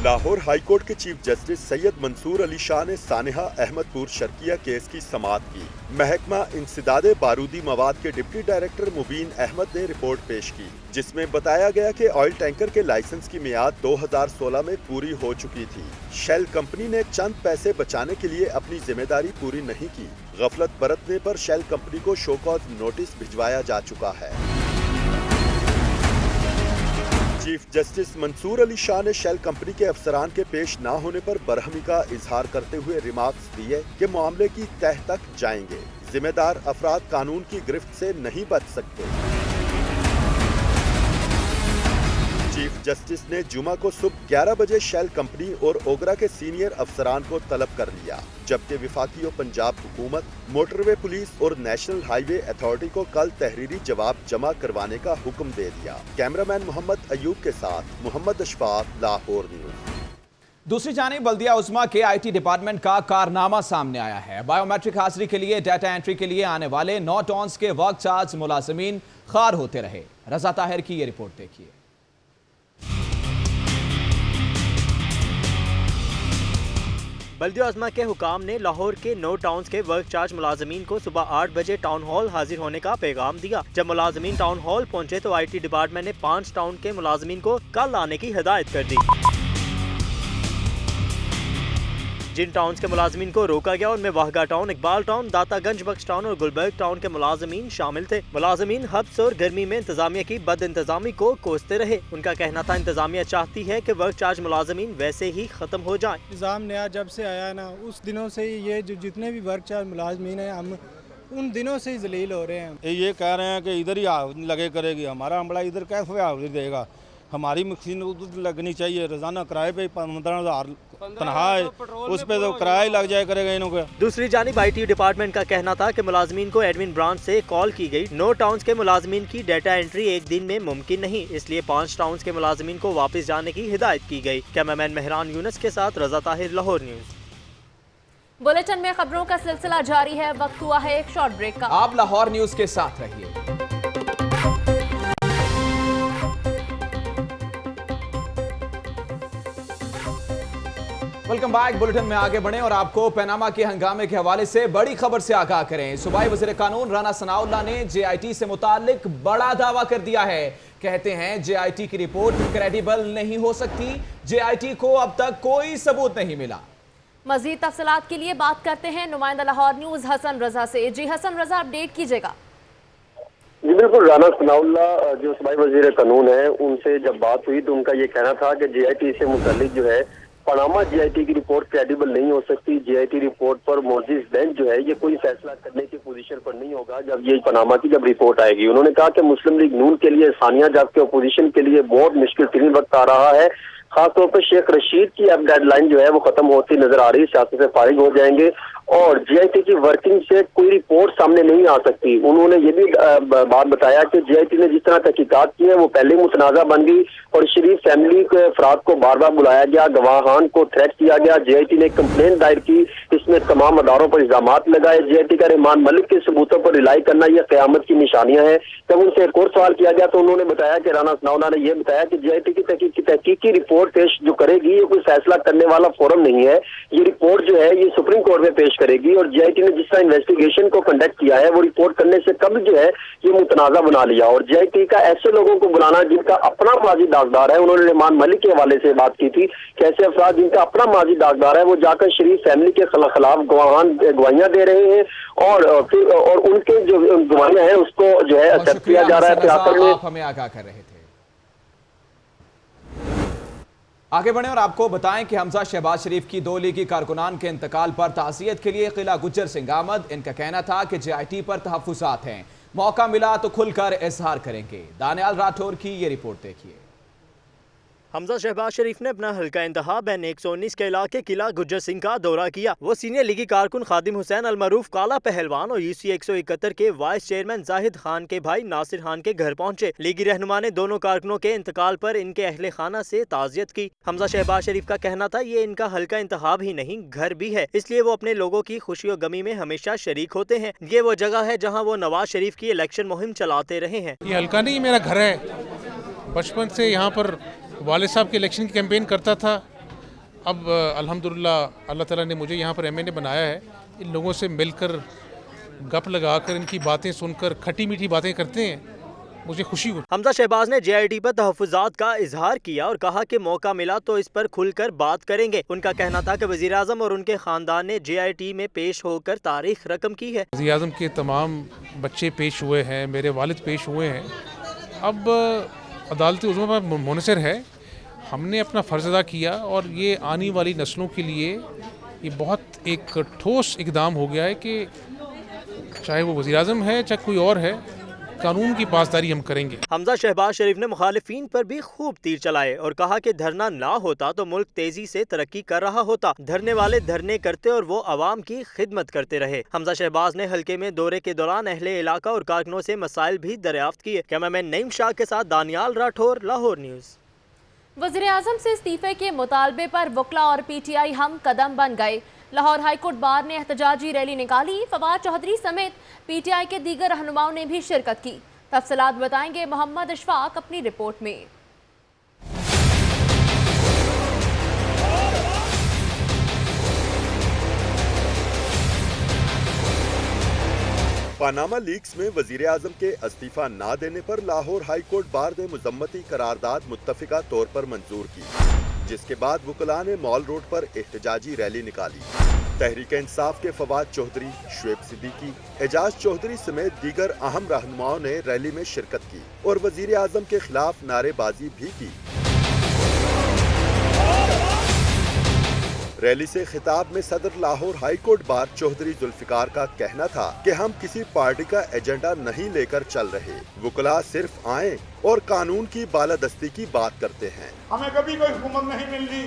लाहौर हाईकोर्ट के चीफ जस्टिस सैयद मंसूर अली शाह ने सानेहा अहमदपुर शर्किया केस की समाअत की। महकमा इंसदादे बारूदी मवाद के डिप्टी डायरेक्टर मुबीन अहमद ने रिपोर्ट पेश की, जिसमें बताया गया कि ऑयल टैंकर के लाइसेंस की मियाद 2016 में पूरी हो चुकी थी। शेल कंपनी ने चंद पैसे बचाने के लिए अपनी जिम्मेदारी पूरी नहीं की। गफलत बरतने पर शेल कंपनी को शो कॉज नोटिस भिजवाया जा चुका है। चीफ जस्टिस मंसूर अली शाह ने शेल कंपनी के अफसरान के पेश न होने पर बरहमी का इजहार करते हुए रिमार्क्स दिए कि मामले की तह तक जाएंगे। जिम्मेदार अफराद कानून की गिरफ्त से नहीं बच सकते। चीफ जस्टिस ने जुमा को सुबह 11 बजे शेल कंपनी और ओगरा के सीनियर अफसरान को तलब कर लिया, जबकि विफाकी और पंजाब हुकूमत, मोटरवे पुलिस और नेशनल हाईवे अथॉरिटी को कल तहरीरी जवाब जमा करवाने का हुक्म दे दिया। कैमरामैन मोहम्मद अयूब के साथ मोहम्मद अशफाक, लाहौर न्यूज़। दूसरी जानिब बल्दिया उज़्मा के IT डिपार्टमेंट का कारनामा सामने आया है। बायोमेट्रिक हाजिरी के लिए डाटा एंट्री के लिए आने वाले 9 टॉन्स के वर्क चार्ज मुलाजमीन खार होते रहे। रजा ताहिर की ये रिपोर्ट देखिए। बल्दिया उज़्मा के हुकाम ने लाहौर के 9 टाउन्स के वर्क चार्ज मुलाजमीन को सुबह 8 बजे टाउन हॉल हाजिर होने का पैगाम दिया। जब मुलाजमीन टाउन हॉल पहुंचे तो IT डिपार्टमेंट ने 5 टाउन के मुलाजमीन को कल आने की हिदायत कर दी। जिन टाउन के मुलाजमीन को रोका गया उनमें वाहगा टाउन, इकबाल टाउन, दातागंज बख्श टाउन और गुलबर्ग टाउन के मुलाजमीन शामिल थे। मुलाजमीन हब्स और गर्मी में इंतजामिया की बद इंतजामी को कोसते रहे। उनका कहना था इंतजामिया चाहती है कि वर्क चार्ज मुलाजमीन वैसे ही खत्म हो जाए। निज़ाम नया जब से आया है ना, उस दिनों से ये जो जितने भी वर्क चार्ज मुलाजमीन हैं, हम उन दिनों से ही जलील हो रहे हैं। ये कह रहे हैं कि इधर ही लगे करेगी, हमारा अमला इधर कैसे हाजिर देगा, हमारी मशीन उधर लगनी चाहिए। रोजाना किराए पे 15,000 तनख्वाह है, उस पे तो किराया ही लग जाए करेगा इन्हों को। दूसरी जानिब IT डिपार्टमेंट का कहना था कि मुलाजमीन को एडमिन ब्रांच से कॉल की गई। 9 टाउन्स के मुलाजमीन की डाटा एंट्री एक दिन में मुमकिन नहीं, इसलिए 5 टाउन्स के मुलाजमीन को वापस जाने की हिदायत की गई। कैमरामैन मेहरान यूनुस के साथ रजा ताहिर, लाहौर न्यूज़। बुलेटिन में खबरों का सिलसिला जारी है, वक्त हुआ है एक शॉर्ट ब्रेक का। आप लाहौर न्यूज के साथ रहिए। Welcome back. बुलेटिन में आगे बढ़ें और आपको पनामा के हंगामे के हवाले से बड़ी खबर से आगाह करें। सूबाई वज़ीर कानून राना सनाउल्लाह ने JIT से मुताल्लिक बड़ा दावा कर दिया है। कहते हैं JIT की रिपोर्ट क्रेडिबल नहीं हो सकती। JIT को अब तक कोई सबूत नहीं मिला। मजीद तफसीलात के लिए बात करते हैं नुमाइंदा लाहौर न्यूज हसन रजा से। जी हसन रजा, अपडेट कीजिएगा। जी बिल्कुल, राना सनाउल्लाह जो सूबाई वज़ीर कानून है, उनसे जब बात हुई तो उनका ये कहना था कि JIT से मुताल्लिक जो है पनामा JIT की रिपोर्ट क्रेडिबल नहीं हो सकती। JIT रिपोर्ट पर मोजिज बेंच जो है ये कोई फैसला करने की पोजीशन पर नहीं होगा जब ये पनामा की जब रिपोर्ट आएगी। उन्होंने कहा कि मुस्लिम लीग नून के लिए सानिया जबकि अपोजिशन के लिए बहुत मुश्किल तरीन वक्त आ रहा है। खासतौर पर शेख रशीद की अब डेडलाइन जो है वो खत्म होती नजर आ रही है, सियासत से फारिग हो जाएंगे और JIT की वर्किंग से कोई रिपोर्ट सामने नहीं आ सकती। उन्होंने ये भी बात बताया कि JIT ने जिस तरह तहकीकात की है वो पहले मुतनाज़ा बन गई और शरीफ फैमिली के अफराद को बार बार बुलाया गया, गवाहान को थ्रेट किया गया। JIT ने कंप्लेंट दायर की, इसमें तमाम अदारों पर इल्जामात लगाए। JIT का रहमान मलिक के सबूतों पर रिलाई करना यह क़यामत की निशानियां हैं। जब उनसे एक और सवाल किया गया तो उन्होंने बताया कि राना सनाउल्लाह ने यह बताया कि JIT की तहकीक की रिपोर्ट पेश जो करेगी ये कोई फैसला करने वाला फोरम नहीं है। ये रिपोर्ट जो है ये सुप्रीम कोर्ट में पेश करेगी और JIT ने जिस तरह इन्वेस्टिगेशन को कंडक्ट किया है वो रिपोर्ट करने से कब जो है ये मुतनाज़ा बना लिया और JIT का ऐसे लोगों को बुलाना जिनका अपना माजी दागदार है। उन्होंने रहमान मलिक के हवाले से बात की थी कि ऐसे अफराद जिनका अपना माजी दागदार है वो जाकर शरीफ फैमिली के खिलाफ गवाहियां दे रहे हैं और उनके जो गवाहियां हैं उसको जो है एक्सेप्ट किया जा रहा है। आप हमें आगाह कर रहे थे। आगे बढ़ें और आपको बताएं कि हमजा शहबाज शरीफ की 2 लीगी कारकुनान के इंतकाल पर ताज़ियत के लिए किला गुज्जर सिंह अहमद। इनका कहना था कि JIT पर तहफ़्फ़ुज़ात हैं, मौका मिला तो खुलकर इजहार करेंगे। दानियाल राठौर की ये रिपोर्ट देखिए। हमजा शहबाज शरीफ ने अपना हल्का इंतखाब एन 119 के इलाके किला गुज्जर सिंह का दौरा किया। वो सीनियर लीगी कारकुन खादिम हुसैन अलमरूफ काला पहलवान और UC 171 के वाइस चेयरमैन जाहिद खान के भाई नासिर खान के घर पहुंचे। लीगी रहनुमा ने दोनों कारकुनों के इंतकाल पर इनके अहले खाना से ताज़ियत की। हमजा शहबाज शरीफ का कहना था ये इनका हल्का इंतखाब ही नहीं घर भी है, इसलिए वो अपने लोगों की खुशी और गमी में हमेशा शरीक होते हैं। ये वो जगह है जहाँ वो नवाज शरीफ की इलेक्शन मुहिम चलाते रहे हैं। ये हल्का नहीं मेरा घर है, बचपन से यहाँ पर वाले साहब के इलेक्शन की कैंपेन करता था। अब अल्हम्दुलिल्लाह अल्लाह ताला ने मुझे यहाँ पर MNA बनाया है। इन लोगों से मिलकर गप लगाकर इनकी बातें सुनकर खट्टी मीठी बातें करते हैं, मुझे खुशी हुई। हमजा शहबाज ने JIT पर तहफ़्फ़ुज़ात का इजहार किया और कहा कि मौका मिला तो इस पर खुलकर बात करेंगे। उनका कहना था कि वज़ीर आज़म और उनके ख़ानदान ने JIT में पेश होकर तारीख रकम की है। वज़ीर आज़म के तमाम बच्चे पेश हुए हैं, मेरे वालिद पेश हुए हैं। अब अदालती उज़्मा पर मुनसर है, हमने अपना फ़र्ज़ अदा किया और ये आने वाली नस्लों के लिए ये बहुत एक ठोस इक़दाम हो गया है कि चाहे वो वज़ीर आज़म है चाहे कोई और है, कानून की पासदारी हम करेंगे। हमजा शहबाज शरीफ ने मुखालिफिन पर भी खूब तीर चलाए और कहा कि धरना ना होता तो मुल्क तेजी से तरक्की कर रहा होता। धरने वाले धरने करते और वो अवाम की खिदमत करते रहे। हमजा शहबाज ने हल्के में दौरे के दौरान अहले इलाका और कारकुनों से मसाइल भी दरियाफ्त किए। कैमरामैन नईम शाह के साथ दानियाल राठौर, लाहौर न्यूज़। वज़ीर आज़म से इस्तीफे के मुतालबे पर वकला और PTI हम कदम बन गए। लाहौर हाईकोर्ट बार ने एहतजाजी रैली निकाली। फवाद चौधरी समेत PTI के दीगर रहनुमाओं ने भी शिरकत की। तफसीलात बताएंगे मोहम्मद अशफाक अपनी रिपोर्ट में। पनामा लीक्स में वजीर आजम के इस्तीफा ना देने पर लाहौर हाई कोर्ट बार ने मुजम्मती करारदाद मुत्तफिका तौर पर मंजूर की। जिसके बाद वुकला ने मॉल रोड पर एहतजाजी रैली निकाली। तहरीक इंसाफ के फवाद चौधरी, शुएब सिद्दीकी, एजाज चौधरी समेत दीगर अहम रहनुमाओं ने रैली में शिरकत की और वजीर आजम के खिलाफ नारेबाजी भी की। रैली से खिताब में सदर Lahore high court bar Chaudhary Zulfikar का कहना था कि हम किसी पार्टी का एजेंडा नहीं लेकर चल रहे, वुकला सिर्फ आए और कानून की बालादस्ती की बात करते हैं। हमें कभी कोई हुकूमत नहीं मिलनी,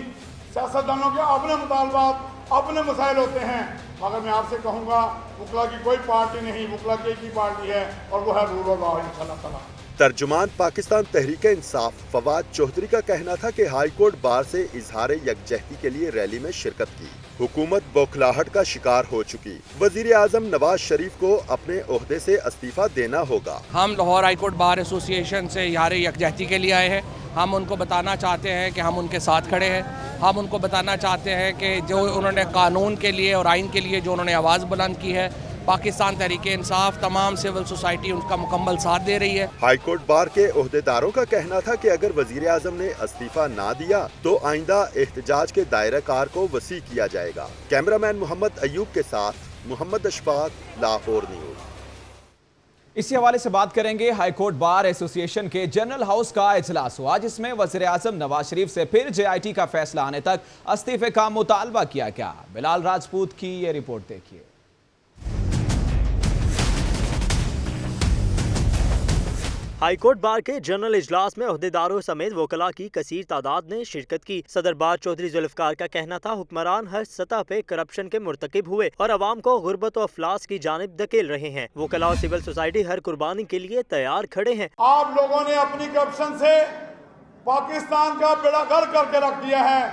सियासतदानों के अपने मुतालबात अपने मसाइल होते हैं, मगर मैं आपसे कहूँगा वुकला की कोई पार्टी नहीं, वुकला की एक ही पार्टी है और वो है रूल ऑफ लॉ इंशाअल्लाह ताला। तर्जुमान पाकिस्तान तहरीक इंसाफ फवाद चौधरी का कहना था कि हाई कोर्ट बार से इजहार यकजहती के लिए रैली में शिरकत की। हुकूमत बौखलाहट का शिकार हो चुकी, वजीर आजम नवाज शरीफ को अपने ओहदे से इस्तीफा देना होगा। हम Lahore high court bar association से इजहार यकजहती के लिए आए हैं। हम उनको बताना चाहते हैं कि हम उनके साथ खड़े हैं। हम उनको बताना चाहते हैं कि जो उन्होंने कानून के लिए और आइन के लिए जो उन्होंने आवाज़ बुलंद की है, पाकिस्तान तहरीक इंसाफ तमाम सिविल सोसाइटी उनका मुकम्मल साथ दे रही है। हाई कोर्ट बार के ओहदेदारों का कहना था कि अगर वजीर आजम ने इस्तीफा ना दिया तो आइंदा एहतजाज के दायरा कार को वसी किया जाएगा। कैमरामैन मोहम्मद अयूब के साथ मोहम्मद अशफाक, लाहौर न्यूज। इसी हवाले से बात करेंगे। हाई कोर्ट बार एसोसिएशन के जनरल हाउस का इजलास हुआ, जिसमें वज़ीर आज़म नवाज शरीफ से फिर JIT का फैसला आने तक इस्तीफे का मुतालबा किया गया। बिलाल राजपूत की ये रिपोर्ट देखिए। हाई कोर्ट बार के जनरल इजलास में ओहदेदारों समेत वकला की कसीर तादाद ने शिरकत की। सदर बार चौधरी जुल्फिकार का कहना था हुक्मरान हर सतह पे करप्शन के मुर्तकिब हुए और अवाम को गुर्बत और अफलास की जानिब धकेल रहे हैं। वकला और सिविल सोसाइटी हर कुर्बानी के लिए तैयार खड़े हैं। आप लोगों ने अपनी करप्शन से पाकिस्तान का बेड़ा गर्क करके रख दिया है।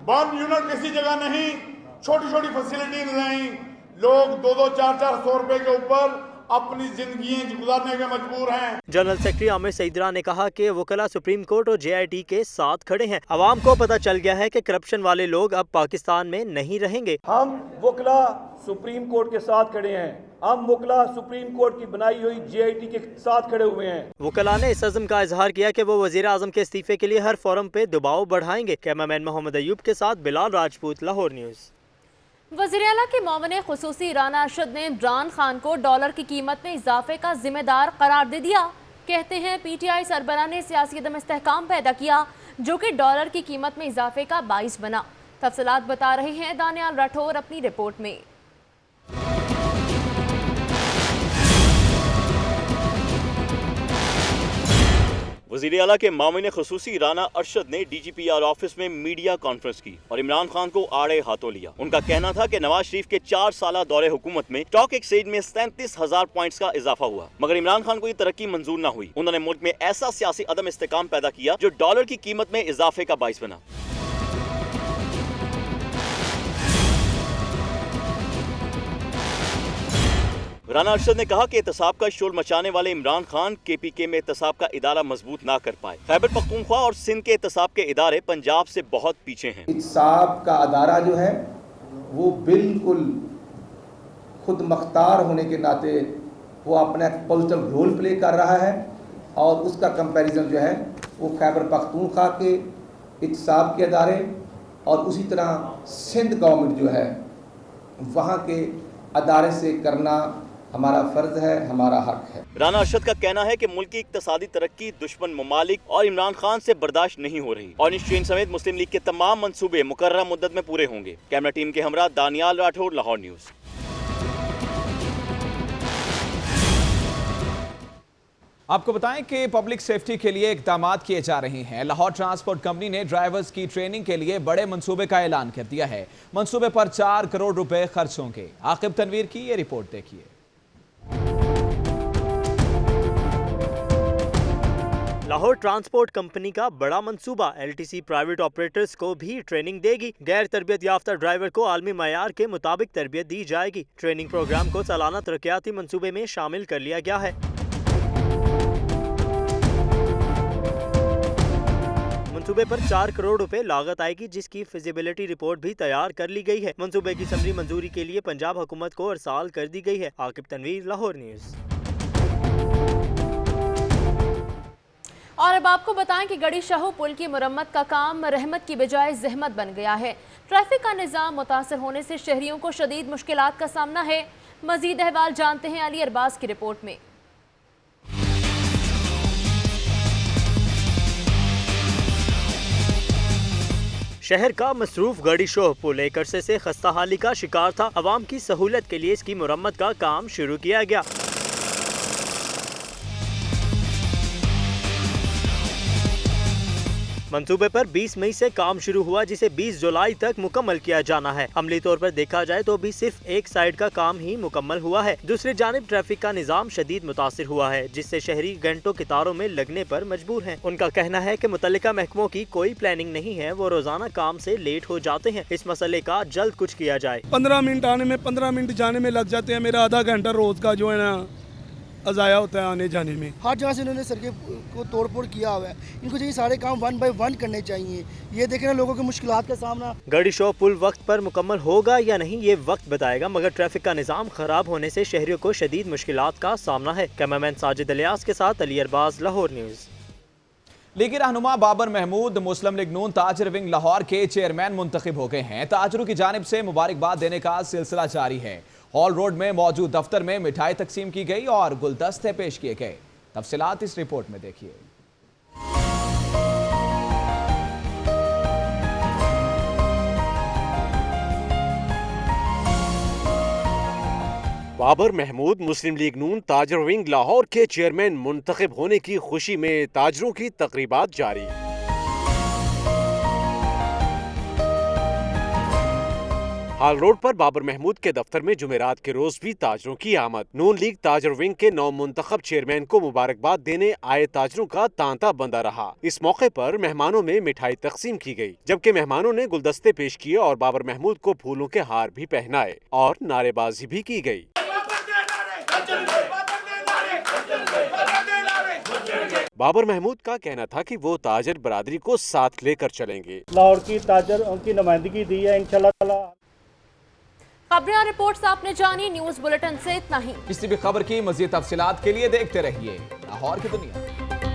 बम यूनिट किसी जगह नहीं, छोटी छोटी फैसिलिटी नहीं, लोग 2-400 रुपए के ऊपर अपनी जिंदगी गुजारने के मजबूर हैं। जनरल सेक्रेटरी आमिर सईदरा ने कहा कि वकला सुप्रीम कोर्ट और JIT के साथ खड़े हैं। अवाम को पता चल गया है कि करप्शन वाले लोग अब पाकिस्तान में नहीं रहेंगे। हम वकला सुप्रीम कोर्ट के साथ खड़े हैं। हम वकला सुप्रीम कोर्ट की बनाई हुई JIT के साथ खड़े हुए हैं। वकला ने इस अज़्म का इजहार किया कि वो वजीर आजम के इस्तीफे के लिए हर फोरम पे दबाव बढ़ाएंगे। कैमरामैन मोहम्मद अयूब के साथ बिलाल राजपूत, लाहौर न्यूज़। वज़ीर आला के मामले खुसूसी राना अरशद ने इमरान खान को डॉलर की कीमत में इजाफे का जिम्मेदार करार दे दिया। कहते हैं PTI सरबराह ने सियासी अदम इस्तेहकाम पैदा किया, जो कि डॉलर की कीमत में इजाफे का बाइस बना। तफसीलात बता रहे हैं दानियाल राठौर अपनी रिपोर्ट में। वज़ीर आला के मामले खुसूसी राना अरशद ने DGPR ऑफिस में मीडिया कॉन्फ्रेंस की और इमरान खान को आड़े हाथों लिया। उनका कहना था कि नवाज शरीफ के 4 साला दौरे हुकूमत में स्टॉक एक्सचेंज में 37,000 पॉइंट्स का इजाफा हुआ, मगर इमरान खान को ये तरक्की मंजूर न हुई। उन्होंने मुल्क में ऐसा सियासी अदम इस्तेहकाम पैदा किया जो डॉलर की कीमत में इजाफे का बाइस बना। राना अरशद ने कहा कि एहतसाब का शोर मचाने वाले इमरान खान KPK में एहतसाब का इदारा मजबूत ना कर पाए। खैबर पख्तूनख्वा और सिंध के एहतसाब के इदारे पंजाब से बहुत पीछे हैं। एहतसाब का अदारा जो है वो बिल्कुल खुद मख्तार होने के नाते वो अपना पॉलिटिकल रोल प्ले कर रहा है और उसका कंपैरिजन जो है वो खैबर पख्तूनख्वा के एहतसाब के अदारे और उसी तरह सिंध गवर्नमेंट जो है वहाँ के अदारे से करना हमारा फर्ज है, हमारा हक है। राना अरशद का कहना है कि मुल्क की इक्तसादी तरक्की दुश्मन ममालिक और इमरान खान से बर्दाश्त नहीं हो रही और इस ट्रेन समेत मुस्लिम लीग के तमाम मंसूबे मुकर्ररा मुद्दत में पूरे होंगे। कैमरा टीम के हमरा दानियाल राठौर, लाहौर न्यूज़। आपको बताएं कि पब्लिक सेफ्टी के लिए इक़दामात किए जा रहे हैं। लाहौर ट्रांसपोर्ट कंपनी ने ड्राइवर्स की ट्रेनिंग के लिए बड़े मंसूबे का ऐलान कर दिया है। मंसूबे पर 4 करोड़ रुपए खर्च होंगे। आकिब तनवीर की ये रिपोर्ट देखिए। लाहौर ट्रांसपोर्ट कंपनी का बड़ा मंसूबा LTC प्राइवेट ऑपरेटर्स को भी ट्रेनिंग देगी। गैर तरबियत याफ्ता ड्राइवर को आलमी मयार के मुताबिक तरबियत दी जाएगी। ट्रेनिंग प्रोग्राम को सालाना तरक्याती मंसूबे में शामिल कर लिया गया है। मंसूबे पर 4 करोड़ रुपए लागत आएगी, जिसकी फिजिबिलिटी रिपोर्ट भी तैयार कर ली गई है। मंसूबे की समरी मंजूरी के लिए पंजाब हुकूमत को अरसाल कर दी गई है। आकिब तनवीर, लाहौर न्यूज़। और अब आपको बताएं कि गड़ी शाहू पुल की मुरम्मत का काम रहमत की बजाय जहमत बन गया है। ट्रैफिक का निज़ाम मुतासर होने से शहरियों को शदीद मुश्किलात का सामना है। मजीद अहवाल जानते हैं अली अरबाज की रिपोर्ट में। शहर का मसरूफ गड़ी शाहू पुल एक अरसे से खस्ताहाली का शिकार था। आवाम की सहूलत के लिए इसकी मुरम्मत का काम शुरू किया गया। मंसूबे पर 20 मई से काम शुरू हुआ, जिसे 20 जुलाई तक मुकम्मल किया जाना है। अमली तौर पर देखा जाए तो अभी सिर्फ एक साइड का काम ही मुकम्मल हुआ है। दूसरी जानिब ट्रैफिक का निज़ाम शदीद मुतासिर हुआ है, जिससे शहरी घंटों कतारों में लगने पर मजबूर हैं। उनका कहना है कि मुतल्लिका महकमों की कोई प्लानिंग नहीं है, वो रोजाना काम से लेट हो जाते हैं। इस मसले का जल्द कुछ किया जाए। 15 मिनट आने में 15 मिनट जाने में लग जाते हैं। मेरा आधा घंटा रोज का जो है ना अजाया होता है आने जाने में। हर जगह से इन्होंने सड़कें को तोड़ फोड़ किया हुआ है। इनको चाहिए सारे काम 1 बाय 1 करने चाहिए। ये देखें ना लोगों की मुश्किलात का सामना। गड़ी शाहू पुल वक्त पर मुकम्मल होगा या नहीं ये वक्त बताएगा, मगर ट्रैफिक का निज़ाम खराब होने से शहरियों को शदीद मुश्किलात का सामना है। कैमरामैन साजिद इलियास के साथ अली अरबाज, लाहौर न्यूज़। लीगी रहनुमा बाबर महमूद मुस्लिम लीग नून ताजर विंग लाहौर के चेयरमैन मुंतखब हो गए हैं। ताजरों की जानिब से मुबारकबाद देने का सिलसिला जारी है। हॉल रोड में मौजूद दफ्तर में मिठाई तकसीम की गई और गुलदस्ते पेश किए गए। तफसीलात इस रिपोर्ट में देखिए। बाबर महमूद मुस्लिम लीग नून ताजर विंग लाहौर के चेयरमैन मुंतखब होने की खुशी में ताजरों की तकरीबात जारी। हाल रोड पर बाबर महमूद के दफ्तर में जुमेरात के रोज भी ताजरों की आमद। नून लीग ताजर विंग के नौ मुंतखब चेयरमैन को मुबारकबाद देने आए ताजरों का तांता बंदा रहा। इस मौके पर मेहमानों में मिठाई तकसीम की गई, जबकि मेहमानों ने गुलदस्ते पेश किए और बाबर महमूद को फूलों के हार भी पहनाए और नारेबाजी भी की गई। बाबर महमूद का कहना था कि वो ताजर बरादरी को साथ लेकर चलेंगे। लाहौर की ताजर उनकी नुमाइंदगी दी है इंशाल्लाह। खबरें और रिपोर्ट्स आपने जानी। न्यूज़ बुलेटिन से इतना ही। किसी भी खबर की मज़ीद तफसीलात के लिए देखते रहिए लाहौर की दुनिया।